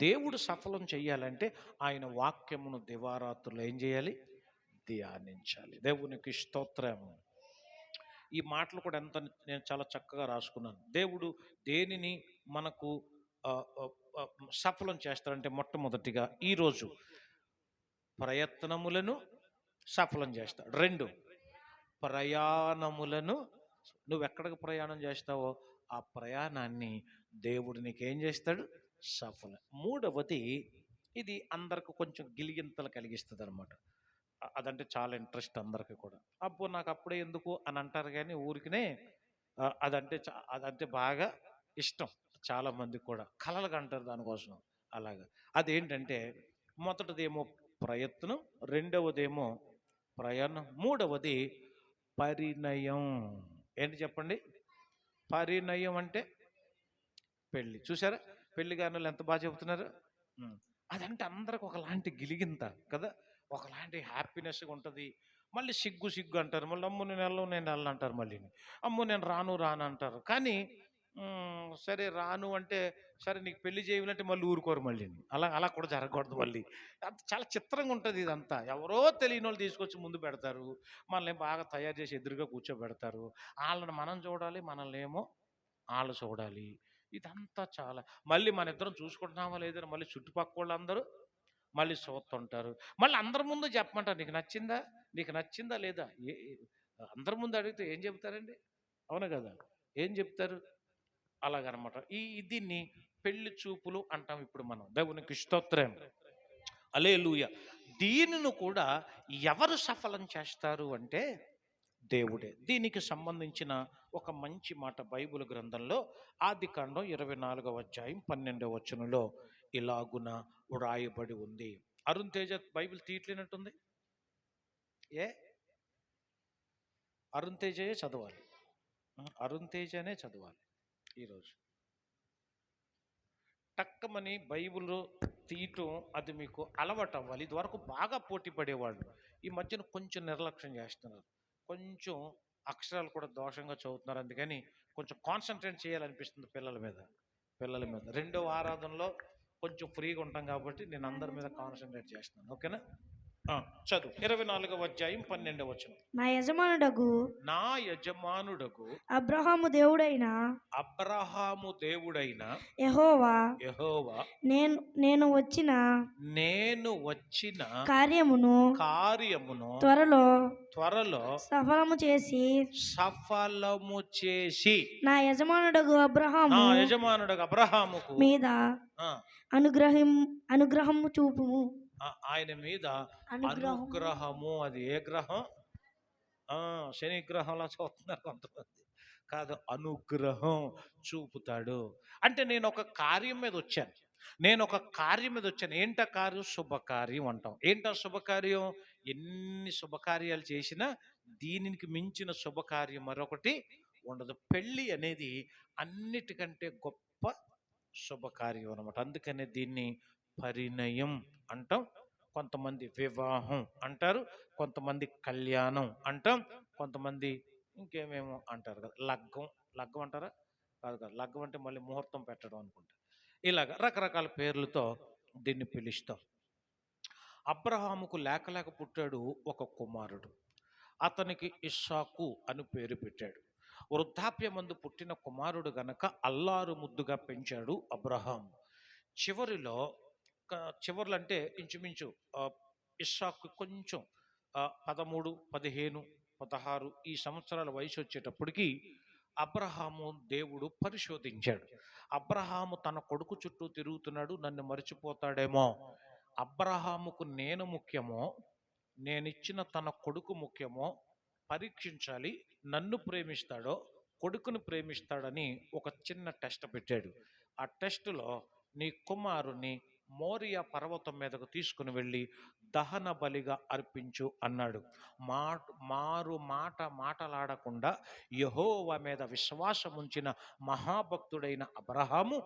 దేవుడు సఫలం చేయాలంటే ఆయన వాక్యమును దివారాత్రులు ఏం చేయాలి? ధ్యానించాలి. దేవునికి స్తోత్రం. ఈ మాటలు కూడా నేను చాలా చక్కగా రాసుకున్నాను. దేవుడు దేనిని మనకు సఫలం చేస్తారంటే మొట్టమొదటిగా ఈరోజు ప్రయత్నములను సఫలం చేస్తాడు. 2 ప్రయాణములను, నువ్వు ఎక్కడికి ప్రయాణం చేస్తావో ఆ ప్రయాణాన్ని దేవుడు నీకేం చేస్తాడు? సఫలం. 3వది, ఇది అందరికి కొంచెం గిలిగింతలు కలిగిస్తుంది అనమాట. అదంటే చాలా ఇంట్రెస్ట్ అందరికీ కూడా. అబ్బో నాకు అప్పుడే ఎందుకు అని అంటారు, కానీ ఊరికినే అదంటే బాగా ఇష్టం చాలా మందికి కూడా. కలలుగా అంటారు దానికోసం. అలాగా అదేంటంటే మొదటిదేమో ప్రయత్నం, 2వదేమో ప్రయాణం, 3వది పరిణయం. ఏంటి చెప్పండి? పరిణయం అంటే పెళ్ళి. చూసారా పెళ్లి గానులు ఎంత బాగా చెబుతున్నారు? అదంటే అందరికి ఒకలాంటి గిలిగింత కదా, ఒకలాంటి హ్యాపీనెస్గా ఉంటుంది. మళ్ళీ సిగ్గు అంటారు, మళ్ళీ అమ్ము నేను వెళ్ళను అంటారు, మళ్ళీ అమ్ము నేను రాను అంటారు. కానీ సరే రాను అంటే సరే నీకు పెళ్లి చేయాలంటే మళ్ళీ ఊరుకోరు, మళ్ళీ అలా కూడా జరగకూడదు. మళ్ళీ చాలా చిత్రంగా ఉంటుంది ఇదంతా. ఎవరో తెలియని వాళ్ళు తీసుకొచ్చి ముందు పెడతారు, మనల్ని బాగా తయారు చేసి ఎదురుగా కూర్చోబెడతారు. వాళ్ళని మనం చూడాలి, మనల్ని ఏమో వాళ్ళు చూడాలి. ఇదంతా చాలా, మళ్ళీ మన ఇద్దరం చూసుకుంటున్నామా లేదని మళ్ళీ చుట్టుపక్కల వాళ్ళందరూ మళ్ళీ చూస్తుంటారు. మళ్ళీ అందరి ముందు చెప్పమంటారు, నీకు నచ్చిందా లేదా? అందరి ముందు అడిగితే ఏం చెప్తారండి? అవును కదా, ఏం చెప్తారు? అలాగనమాట. దీన్ని పెళ్లి చూపులు అంటాం ఇప్పుడు మనం. దేవునికి స్తోత్రం. హల్లెలూయా. దీనిని కూడా ఎవరు సఫలం చేస్తారు అంటే దేవుడే. దీనికి సంబంధించిన ఒక మంచి మాట బైబిల్ గ్రంథంలో ఆదికాండం 24వ అధ్యాయం 12వ వచనంలో ఇలాగున వ్రాయబడి ఉంది. అరుణ్ తేజ బైబిల్ తీయట్లేనట్టుంది. అరుణ్ తేజయే చదవాలి, అరుణ్ తేజనే చదవాలి ఈరోజు. టక్కమని బైబిల్ తీయటం అది మీకు అలవాటు అవ్వాలి. ఇదివరకు బాగా పోటీ పడేవాళ్ళు, ఈ మధ్యన కొంచెం నిర్లక్ష్యం చేస్తున్నారు, కొంచెం అక్షరాలు కూడా దోషంగా చదువుతున్నారు. అందుకని కొంచెం కాన్సన్ట్రేట్ చేయాలనిపిస్తుంది పిల్లల మీద. 2వ ఆరాధనలో కొంచెం ఫ్రీగా ఉంటాం కాబట్టి నేను అందరి మీద కాన్సన్ట్రేట్ చేస్తున్నాను. ఓకేనా? చదువు. 24వ అధ్యాయం 12వ వచనం. నా యజమానుడగు అబ్రహాము దేవుడైన యెహోవా నేను వచ్చిన కార్యమును త్వరలో సఫలము చేసి నా యజమానుడగు అబ్రహాముకు మీద అనుగ్రహము చూపుము. ఆయన మీద అనుగ్రహము. అది ఏ గ్రహం? శని గ్రహంలా చూస్తున్నారు కొంతమంది. కాదు, అనుగ్రహం చూపుతాడు. అంటే నేను ఒక కార్యం మీద వచ్చాను. ఏంట కార్యం? శుభకార్యం అంటాం. ఏంటా శుభకార్యం? ఎన్ని శుభకార్యాలు చేసినా దీనికి మించిన శుభకార్యం మరొకటి ఉండదు. పెళ్ళి అనేది అన్నిటికంటే గొప్ప శుభకార్యం అన్నమాట. అందుకనే దీన్ని పరిణయం అంటాం. కొంతమంది వివాహం అంటారు, కొంతమంది కళ్యాణం అంటాం, కొంతమంది ఇంకేమేమో అంటారు కదా. లగ్గం అంటారా? కాదు కదా, లగ్గం అంటే మళ్ళీ ముహూర్తం పెట్టడం అనుకుంటా. ఇలాగ రకరకాల పేర్లతో దీన్ని పిలుస్తాం. అబ్రహాముకు లేక పుట్టాడు ఒక కుమారుడు. అతనికి ఇస్సాకు అని పేరు పెట్టాడు. వృద్ధాప్యమందు పుట్టిన కుమారుడు గనక అల్లారు ముద్దుగా పెంచాడు అబ్రహాం. చివర్లు అంటే ఇంచుమించు ఇస్సాకు కొంచెం 13, 15, 16 ఈ సంవత్సరాల వయసు వచ్చేటప్పటికి అబ్రహాము దేవుడు పరిశోధించాడు. అబ్రహాము తన కొడుకు చుట్టూ తిరుగుతున్నాడు, నన్ను మర్చిపోతాడేమో. అబ్రహాముకు నేను ముఖ్యమో, నేనిచ్చిన తన కొడుకు ముఖ్యమో పరీక్షించాలి. నన్ను ప్రేమిస్తాడో కొడుకును ప్రేమిస్తాడని ఒక చిన్న టెస్ట్ పెట్టాడు. ఆ టెస్టులో నీ కుమారుని మోరియా పర్వతం మీదకు తీసుకుని వెళ్ళి దహన బలిగా అర్పించు అన్నాడు. మాటలాడకుండా యెహోవా మీద విశ్వాసం ఉంచిన మహాభక్తుడైన అబ్రహాము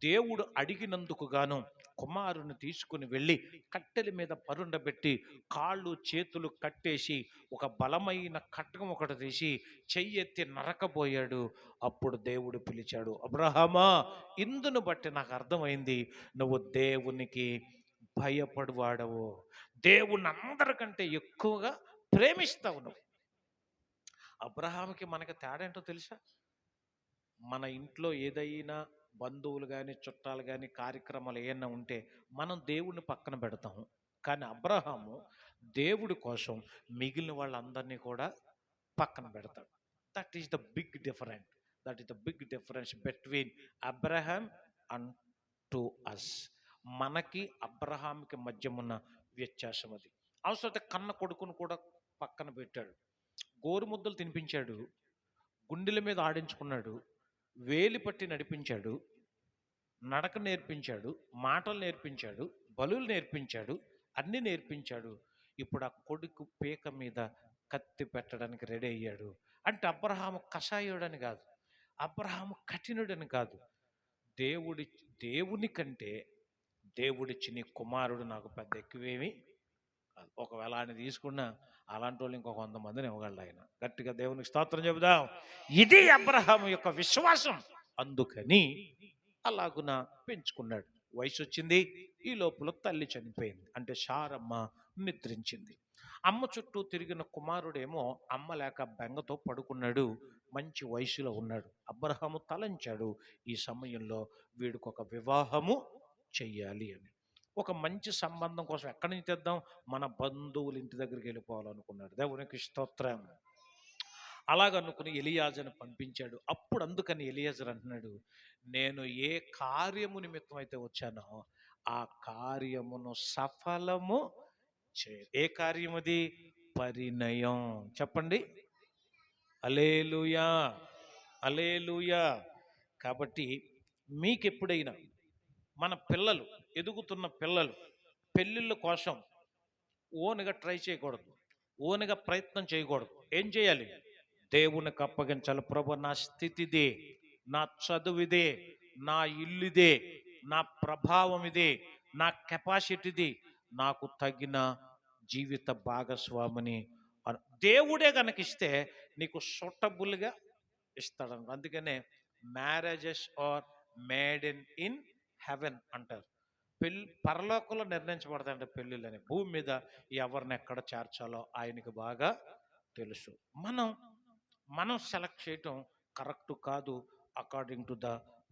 దేవుడు అడిగినందుకు గాను కుమారుని తీసుకుని వెళ్ళి కట్టెల మీద పరుండబెట్టి కాళ్ళు చేతులు కట్టేసి ఒక బలమైన ఖడ్గం ఒకటి తీసి చెయ్యెత్తి నరకబోయాడు. అప్పుడు దేవుడు పిలిచాడు, అబ్రహామా, ఇందును బట్టి నాకు అర్థమైంది నువ్వు దేవునికి భయపడువాడవు, దేవుణ్ణి అందరికంటే ఎక్కువగా ప్రేమిస్తావు నువ్వు. అబ్రహాముకి మనకి తేడా ఏంటో తెలుసా? మన ఇంట్లో ఏదైనా బంధువులు కానీ చుట్టాలు కానీ కార్యక్రమాలు ఏమైనా ఉంటే మనం దేవుణ్ణి పక్కన పెడతాం. కానీ అబ్రహాము దేవుడి కోసం మిగిలిన వాళ్ళందరినీ కూడా పక్కన పెడతాడు. That is the big difference. That is the big difference between Abraham and to us. మనకి అబ్రహాంకి మధ్య ఉన్న వ్యత్యాసం అది. అవసరమైతే కన్న కొడుకును కూడా పక్కన పెట్టాడు, గోరు ముద్దలు తినిపించాడు, గుండెల మీద ఆడించుకున్నాడు, వేలి పట్టి నడిపించాడు, నడక నేర్పించాడు, మాటలు నేర్పించాడు, బలులు నేర్పించాడు, అన్నీ నేర్పించాడు. ఇప్పుడు ఆ కొడుకు పీక మీద కత్తి పెట్టడానికి రెడీ అయ్యాడు. అంటే అబ్రహాము కషాయుడని కాదు, అబ్రహాము కఠినుడని కాదు. దేవుని కంటే దేవుడిచ్చి నీ కుమారుడు నాకు పెద్ద ఎక్కువేమి కాదు. ఒకవేళ ఆయన తీసుకున్నా అలాంటి వాళ్ళు ఇంకొక 100 మందిని ఇవ్వగలడు ఆయన. గట్టిగా దేవునికి స్తోత్రం చెబుదాం. ఇది అబ్రహాము యొక్క విశ్వాసం. అందుకని అలాగున పెంచుకున్నాడు. వయసు వచ్చింది, ఈ లోపల తల్లి చనిపోయింది. అంటే శారమ్మ నిద్రించింది. అమ్మ చుట్టూ తిరిగిన కుమారుడేమో అమ్మ లేక బెంగతో పడుకున్నాడు. మంచి వయసులో ఉన్నాడు. అబ్రహాము తలంచాడు, ఈ సమయంలో వీడికి ఒక వివాహము చెయ్యాలి అని. ఒక మంచి సంబంధం కోసం ఎక్కడి నుంచి తెద్దాం? మన బంధువుల ఇంటి దగ్గరికి వెళ్ళిపోవాలనుకున్నాడు. దేవునికి స్తోత్రం. అలాగనుకుని ఎలియాజరుని పంపించాడు. అప్పుడు అందుకని ఎలియాజరు అంటున్నాడు, నేను ఏ కార్యము నిమిత్తం అయితే వచ్చానో ఆ కార్యమును సఫలము ఏ కార్యం అది? పరిణయం. చెప్పండి, హల్లెలూయా, హల్లెలూయా. కాబట్టి మీకు ఎప్పుడైనా మన పిల్లలు, ఎదుగుతున్న పిల్లలు పెళ్ళిళ్ళ కోసం ఓనుగా ట్రై చేయకూడదు, ఓనుగా ప్రయత్నం చేయకూడదు. ఏం చేయాలి? దేవునికి అప్పగించాలి. ప్రభు, నా స్థితి ఇదే, నా చదువు ఇదే, నా ఇల్లు ఇదే, నా ప్రభావం ఇదే, నా కెపాసిటీది, నాకు తగిన జీవిత భాగస్వామిని దేవుడే కనుక ఇస్తే నీకు సూటబుల్గా ఇస్తాడు. అందుకనే marriages are made in heaven అంటారు. పరలోకంలో నిర్ణయించబడతాయంటే పెళ్ళిళ్ళని. భూమి మీద ఎవరిని ఎక్కడ చేర్చాలో ఆయనకి బాగా తెలుసు. మనం సెలెక్ట్ చేయటం కరెక్ట్ కాదు, according to the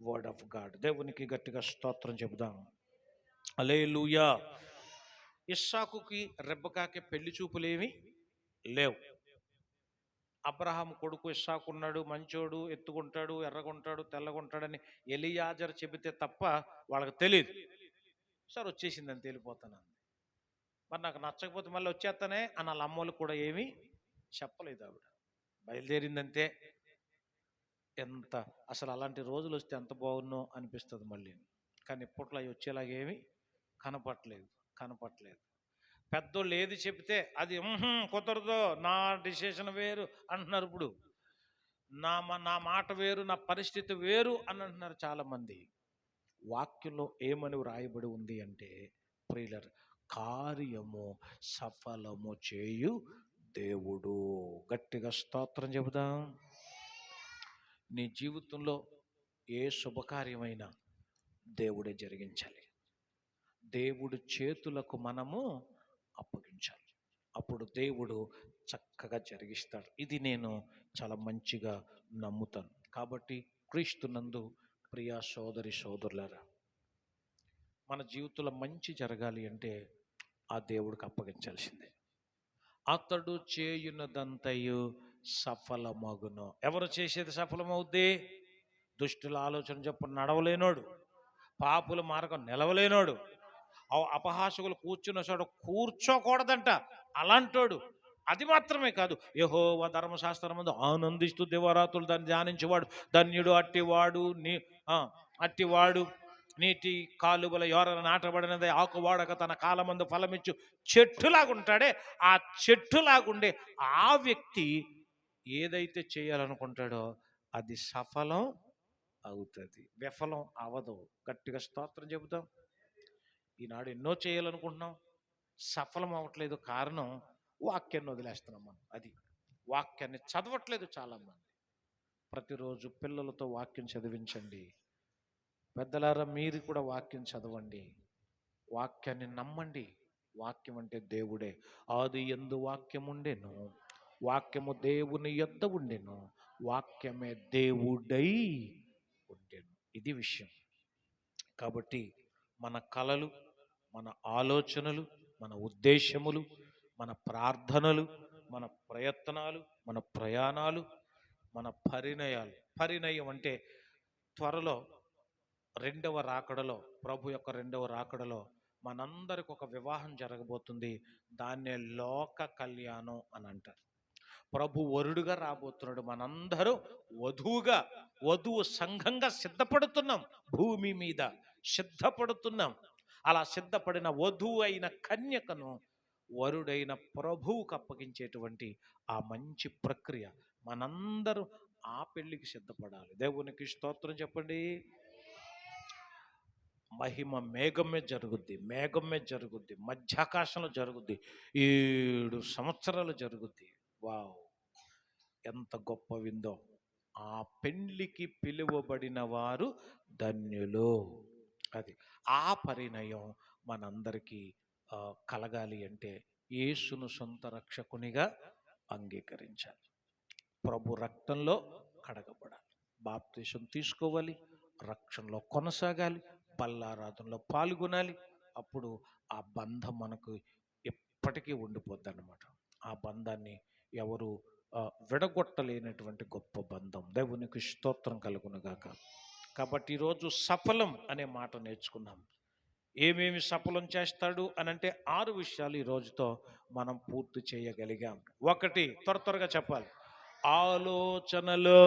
word of God. దేవునికి గట్టిగా స్తోత్రం చెబుదాం. హల్లెలూయా. ఇస్సాకుకి రెబెకాకి పెళ్లి చూపులేమి లేవు. అబ్రహాం కొడుకు ఇస్సాకు ఉన్నాడు, మంచోడు, ఎత్తుకుంటాడు, ఎర్రగుంటాడు, తెల్లగుంటాడని ఎలియాజరు చెబితే తప్ప వాళ్ళకి తెలియదు. సరే వచ్చేసిందని తేలిపోతాను. మరి నాకు నచ్చకపోతే మళ్ళీ వచ్చేస్తానే అని వాళ్ళ అమ్మోళ్ళు కూడా ఏమీ చెప్పలేదు. ఆవిడ బయలుదేరిందంతే. ఎంత అసలు అలాంటి రోజులు వస్తే ఎంత బాగున్నో అనిపిస్తుంది మళ్ళీ. కానీ ఇప్పట్లో అవి వచ్చేలాగేమీ కనపట్లేదు. పెద్దోళ్ళు ఏది చెప్తే అది కుదరదు, నా డిసిషన్ వేరు అంటున్నారు. ఇప్పుడు నా మాట వేరు, నా పరిస్థితి వేరు అని అంటున్నారు చాలామంది. వాక్యంలో ఏమని వ్రాయబడి ఉంది అంటే, ప్రియులారా, కార్యము సఫలము చేయు దేవుడు. గట్టిగా స్తోత్రం చెబుదాం. నీ జీవితంలో ఏ శుభకార్యమైనా దేవుడే జరిగించాలి. దేవుడి చేతులకు మనము అప్పగించాలి. అప్పుడు దేవుడు చక్కగా జరిగిస్తాడు. ఇది నేను చాలా మంచిగా నమ్ముతాను. కాబట్టి క్రీస్తునందు ప్రియ సోదరి సోదరులారా, మన జీవితంలో మంచి జరగాలి అంటే ఆ దేవుడికి అప్పగించాల్సిందే. అతడు చేయునదంతయు సఫలమగును. ఎవరు చేసేది సఫలమవుద్ది? దుష్టుల ఆలోచన చెప్పు నడవలేనోడు, పాపుల మార్గం నిలవలేనోడు, అపహాసకులు కూర్చున్న చోట కూర్చోకూడదంట అలాంటోడు. అది మాత్రమే కాదు, యెహోవా ధర్మశాస్త్రమందు ఆనందిస్తూ దివారాత్రులు దాన్ని ధ్యానించేవాడు ధన్యుడు. అట్టివాడు నీటి కాలువల యోరన నాటబడినదే ఆకువాడక తన కాలమందు ఫలమిచ్చు చెట్టులాగుంటాడే, ఆ చెట్టులాగుండే ఆ వ్యక్తి ఏదైతే చేయాలనుకుంటాడో అది సఫలం అవుతుంది, విఫలం అవదు. గట్టిగా స్తోత్రం చెబుతాం. ఈనాడు ఎన్నో చేయాలనుకుంటున్నాం, సఫలం అవ్వట్లేదు. కారణం వాక్యాన్ని వదిలేస్తున్నాం మనం. అది వాక్యాన్ని చదవట్లేదు చాలామంది. ప్రతిరోజు పిల్లలతో వాక్యం చదివించండి. పెద్దలారా మీరు కూడా వాక్యం చదవండి, వాక్యాన్ని నమ్మండి. వాక్యం అంటే దేవుడే. ఆది యందు వాక్యం ఉండెను, వాక్యము దేవుని యొద్ద ఉండెను, వాక్యమే దేవుడై ఉండెను. ఇది విషయం. కాబట్టి మన కలలు, మన ఆలోచనలు, మన ఉద్దేశములు, మన ప్రార్థనలు, మన ప్రయత్నాలు, మన ప్రయాణాలు, మన పరిణయాలు. పరిణయం అంటే త్వరలో రెండవ రాకడలో, ప్రభు యొక్క రెండవ రాకడలో మనందరికి ఒక వివాహం జరగబోతుంది. దాన్నే లోక కళ్యాణం అని అంటారు. ప్రభు వరుడుగా రాబోతున్నాడు, మనందరూ వధువు సంఘంగా సిద్ధపడుతున్నాం. భూమి మీద సిద్ధపడుతున్నాం. అలా సిద్ధపడిన వధువు అయిన కన్యకను వరుడైన ప్రభువుకు అప్పగించేటువంటి ఆ మంచి ప్రక్రియ, మనందరూ ఆ పెళ్లికి సిద్ధపడాలి. దేవునికి స్తోత్రం చెప్పండి. మహిమ మేఘం మీద జరుగుద్ది, మధ్యాకాశంలో జరుగుద్ది, 7 సంవత్సరాలు జరుగుద్ది. వావ్, ఎంత గొప్ప విందో! ఆ పెండ్లికి పిలువబడిన వారు ధన్యులు. అది ఆ పరిణయం మనందరికీ కలగాలి అంటే యేసును సొంత రక్షకునిగా అంగీకరించాలి, ప్రభు రక్తంలో కడగబడాలి, బాప్తిసం తీసుకోవాలి, రక్షణలో కొనసాగాలి, బల్లారాధనలో పాల్గొనాలి. అప్పుడు ఆ బంధం మనకు ఎప్పటికీ ఉండిపోద్ది అన్నమాట. ఆ బంధాన్ని ఎవరు విడగొట్టలేనటువంటి గొప్ప బంధం. దేవునికి స్తోత్రం కలుగునుగాక. కాబట్టి ఈరోజు సఫలం అనే మాట నేర్చుకున్నాం. ఏమేమి సఫలం చేస్తాడు అని అంటే 6 విషయాలు ఈ రోజుతో మనం పూర్తి చేయగలిగాం. 1, త్వరగా చెప్పాలి, ఆలోచనలో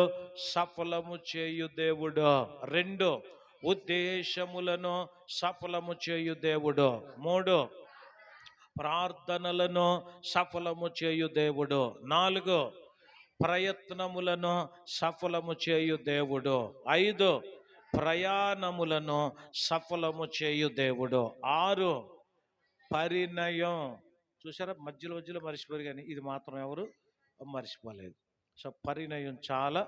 సఫలము చేయు దేవుడు. 2, ఉద్దేశములను సఫలము చేయు దేవుడు. 3, ప్రార్థనలను సఫలము చేయు దేవుడు. 4, ప్రయత్నములను సఫలము చేయు దేవుడు. 5, ప్రయాణములను సఫలము చేయు దేవుడు. 6, పరిణయం. చూసారా, మధ్యలో మర్చిపోయారు, కానీ ఇది మాత్రం ఎవరు మర్చిపోలేదు. సో పరిణయం చాలా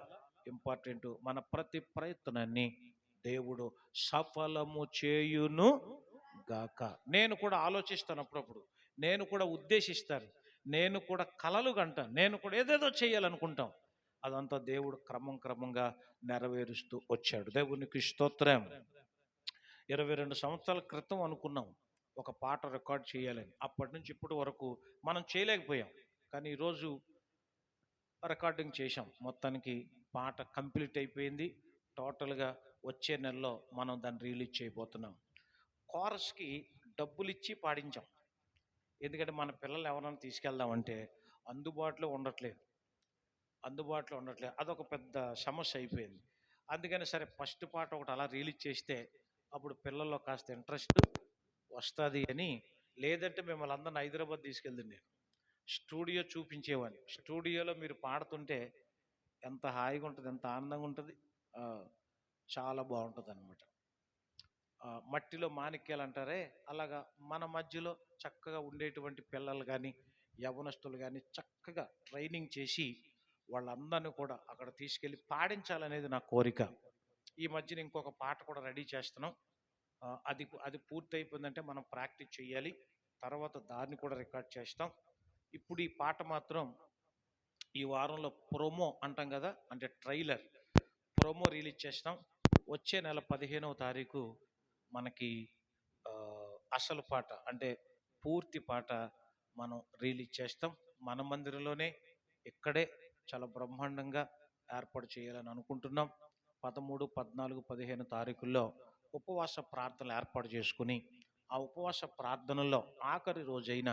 ఇంపార్టెంట్. మన ప్రతి ప్రయత్నాన్ని దేవుడు సఫలము చేయును గాక. నేను కూడా ఆలోచిస్తాను, అప్పుడప్పుడు నేను కూడా ఉద్దేశిస్తాను, నేను కూడా కలలు కంటాను, నేను కూడా ఏదేదో చేయాలనుకుంటాం. అదంతా దేవుడు క్రమంగా నెరవేరుస్తూ వచ్చాడు. దేవునికి స్తోత్రం. 22 సంవత్సరాల క్రితం అనుకున్నాం ఒక పాట రికార్డ్ చేయాలని. అప్పటి నుంచి ఇప్పటి వరకు మనం చేయలేకపోయాం. కానీ ఈరోజు రికార్డింగ్ చేశాం. మొత్తానికి పాట కంప్లీట్ అయిపోయింది. టోటల్గా వచ్చే నెలలో మనం దాన్ని రిలీజ్ చేయబోతున్నాం. కోరస్కి డబ్బులు ఇచ్చి పాడించాం. ఎందుకంటే మన పిల్లలు ఎవరైనా తీసుకెళ్దామంటే అందుబాటులో ఉండట్లేదు. అదొక పెద్ద సమస్య అయిపోయింది. అందుకని సరే ఫస్ట్ పాట ఒకటి అలా రిలీజ్ చేస్తే అప్పుడు పిల్లల్లో కాస్త ఇంట్రెస్ట్ వస్తుంది అని. లేదంటే మిమ్మల్ని అందరిని హైదరాబాద్ తీసుకెళ్తుంది, నేను స్టూడియో చూపించేవాడిని. స్టూడియోలో మీరు పాడుతుంటే ఎంత హాయిగా ఉంటుంది, ఎంత ఆనందంగా ఉంటుంది, చాలా బాగుంటుంది అనమాట. మట్టిలో మాణిక్యాలు అంటారే, అలాగా మన మధ్యలో చక్కగా ఉండేటువంటి పిల్లలు కానీ యవ్వనస్తులు కానీ చక్కగా ట్రైనింగ్ చేసి వాళ్ళందరినీ కూడా అక్కడ తీసుకెళ్ళి పాడించాలనేది నా కోరిక. ఈ మధ్యన ఇంకొక పాట కూడా రెడీ చేస్తున్నాం. అది పూర్తి అయిపోయిందంటే మనం ప్రాక్టీస్ చేయాలి. తర్వాత దాన్ని కూడా రికార్డ్ చేస్తాం. ఇప్పుడు ఈ పాట మాత్రం ఈ వారంలో ప్రోమో అంటాం కదా, అంటే ట్రైలర్ ప్రోమో రిలీజ్ చేస్తాం. వచ్చే నెల 15వ తారీఖు మనకి అసలు పాట అంటే పూర్తి పాట మనం రిలీజ్ చేస్తాం. మన మందిరంలోనే ఇక్కడే చాలా బ్రహ్మాండంగా ఏర్పాటు చేయాలని అనుకుంటున్నాం. 13, 14, 15 తారీఖుల్లో ఉపవాస ప్రార్థనలు ఏర్పాటు చేసుకుని ఆ ఉపవాస ప్రార్థనలో ఆఖరి రోజైన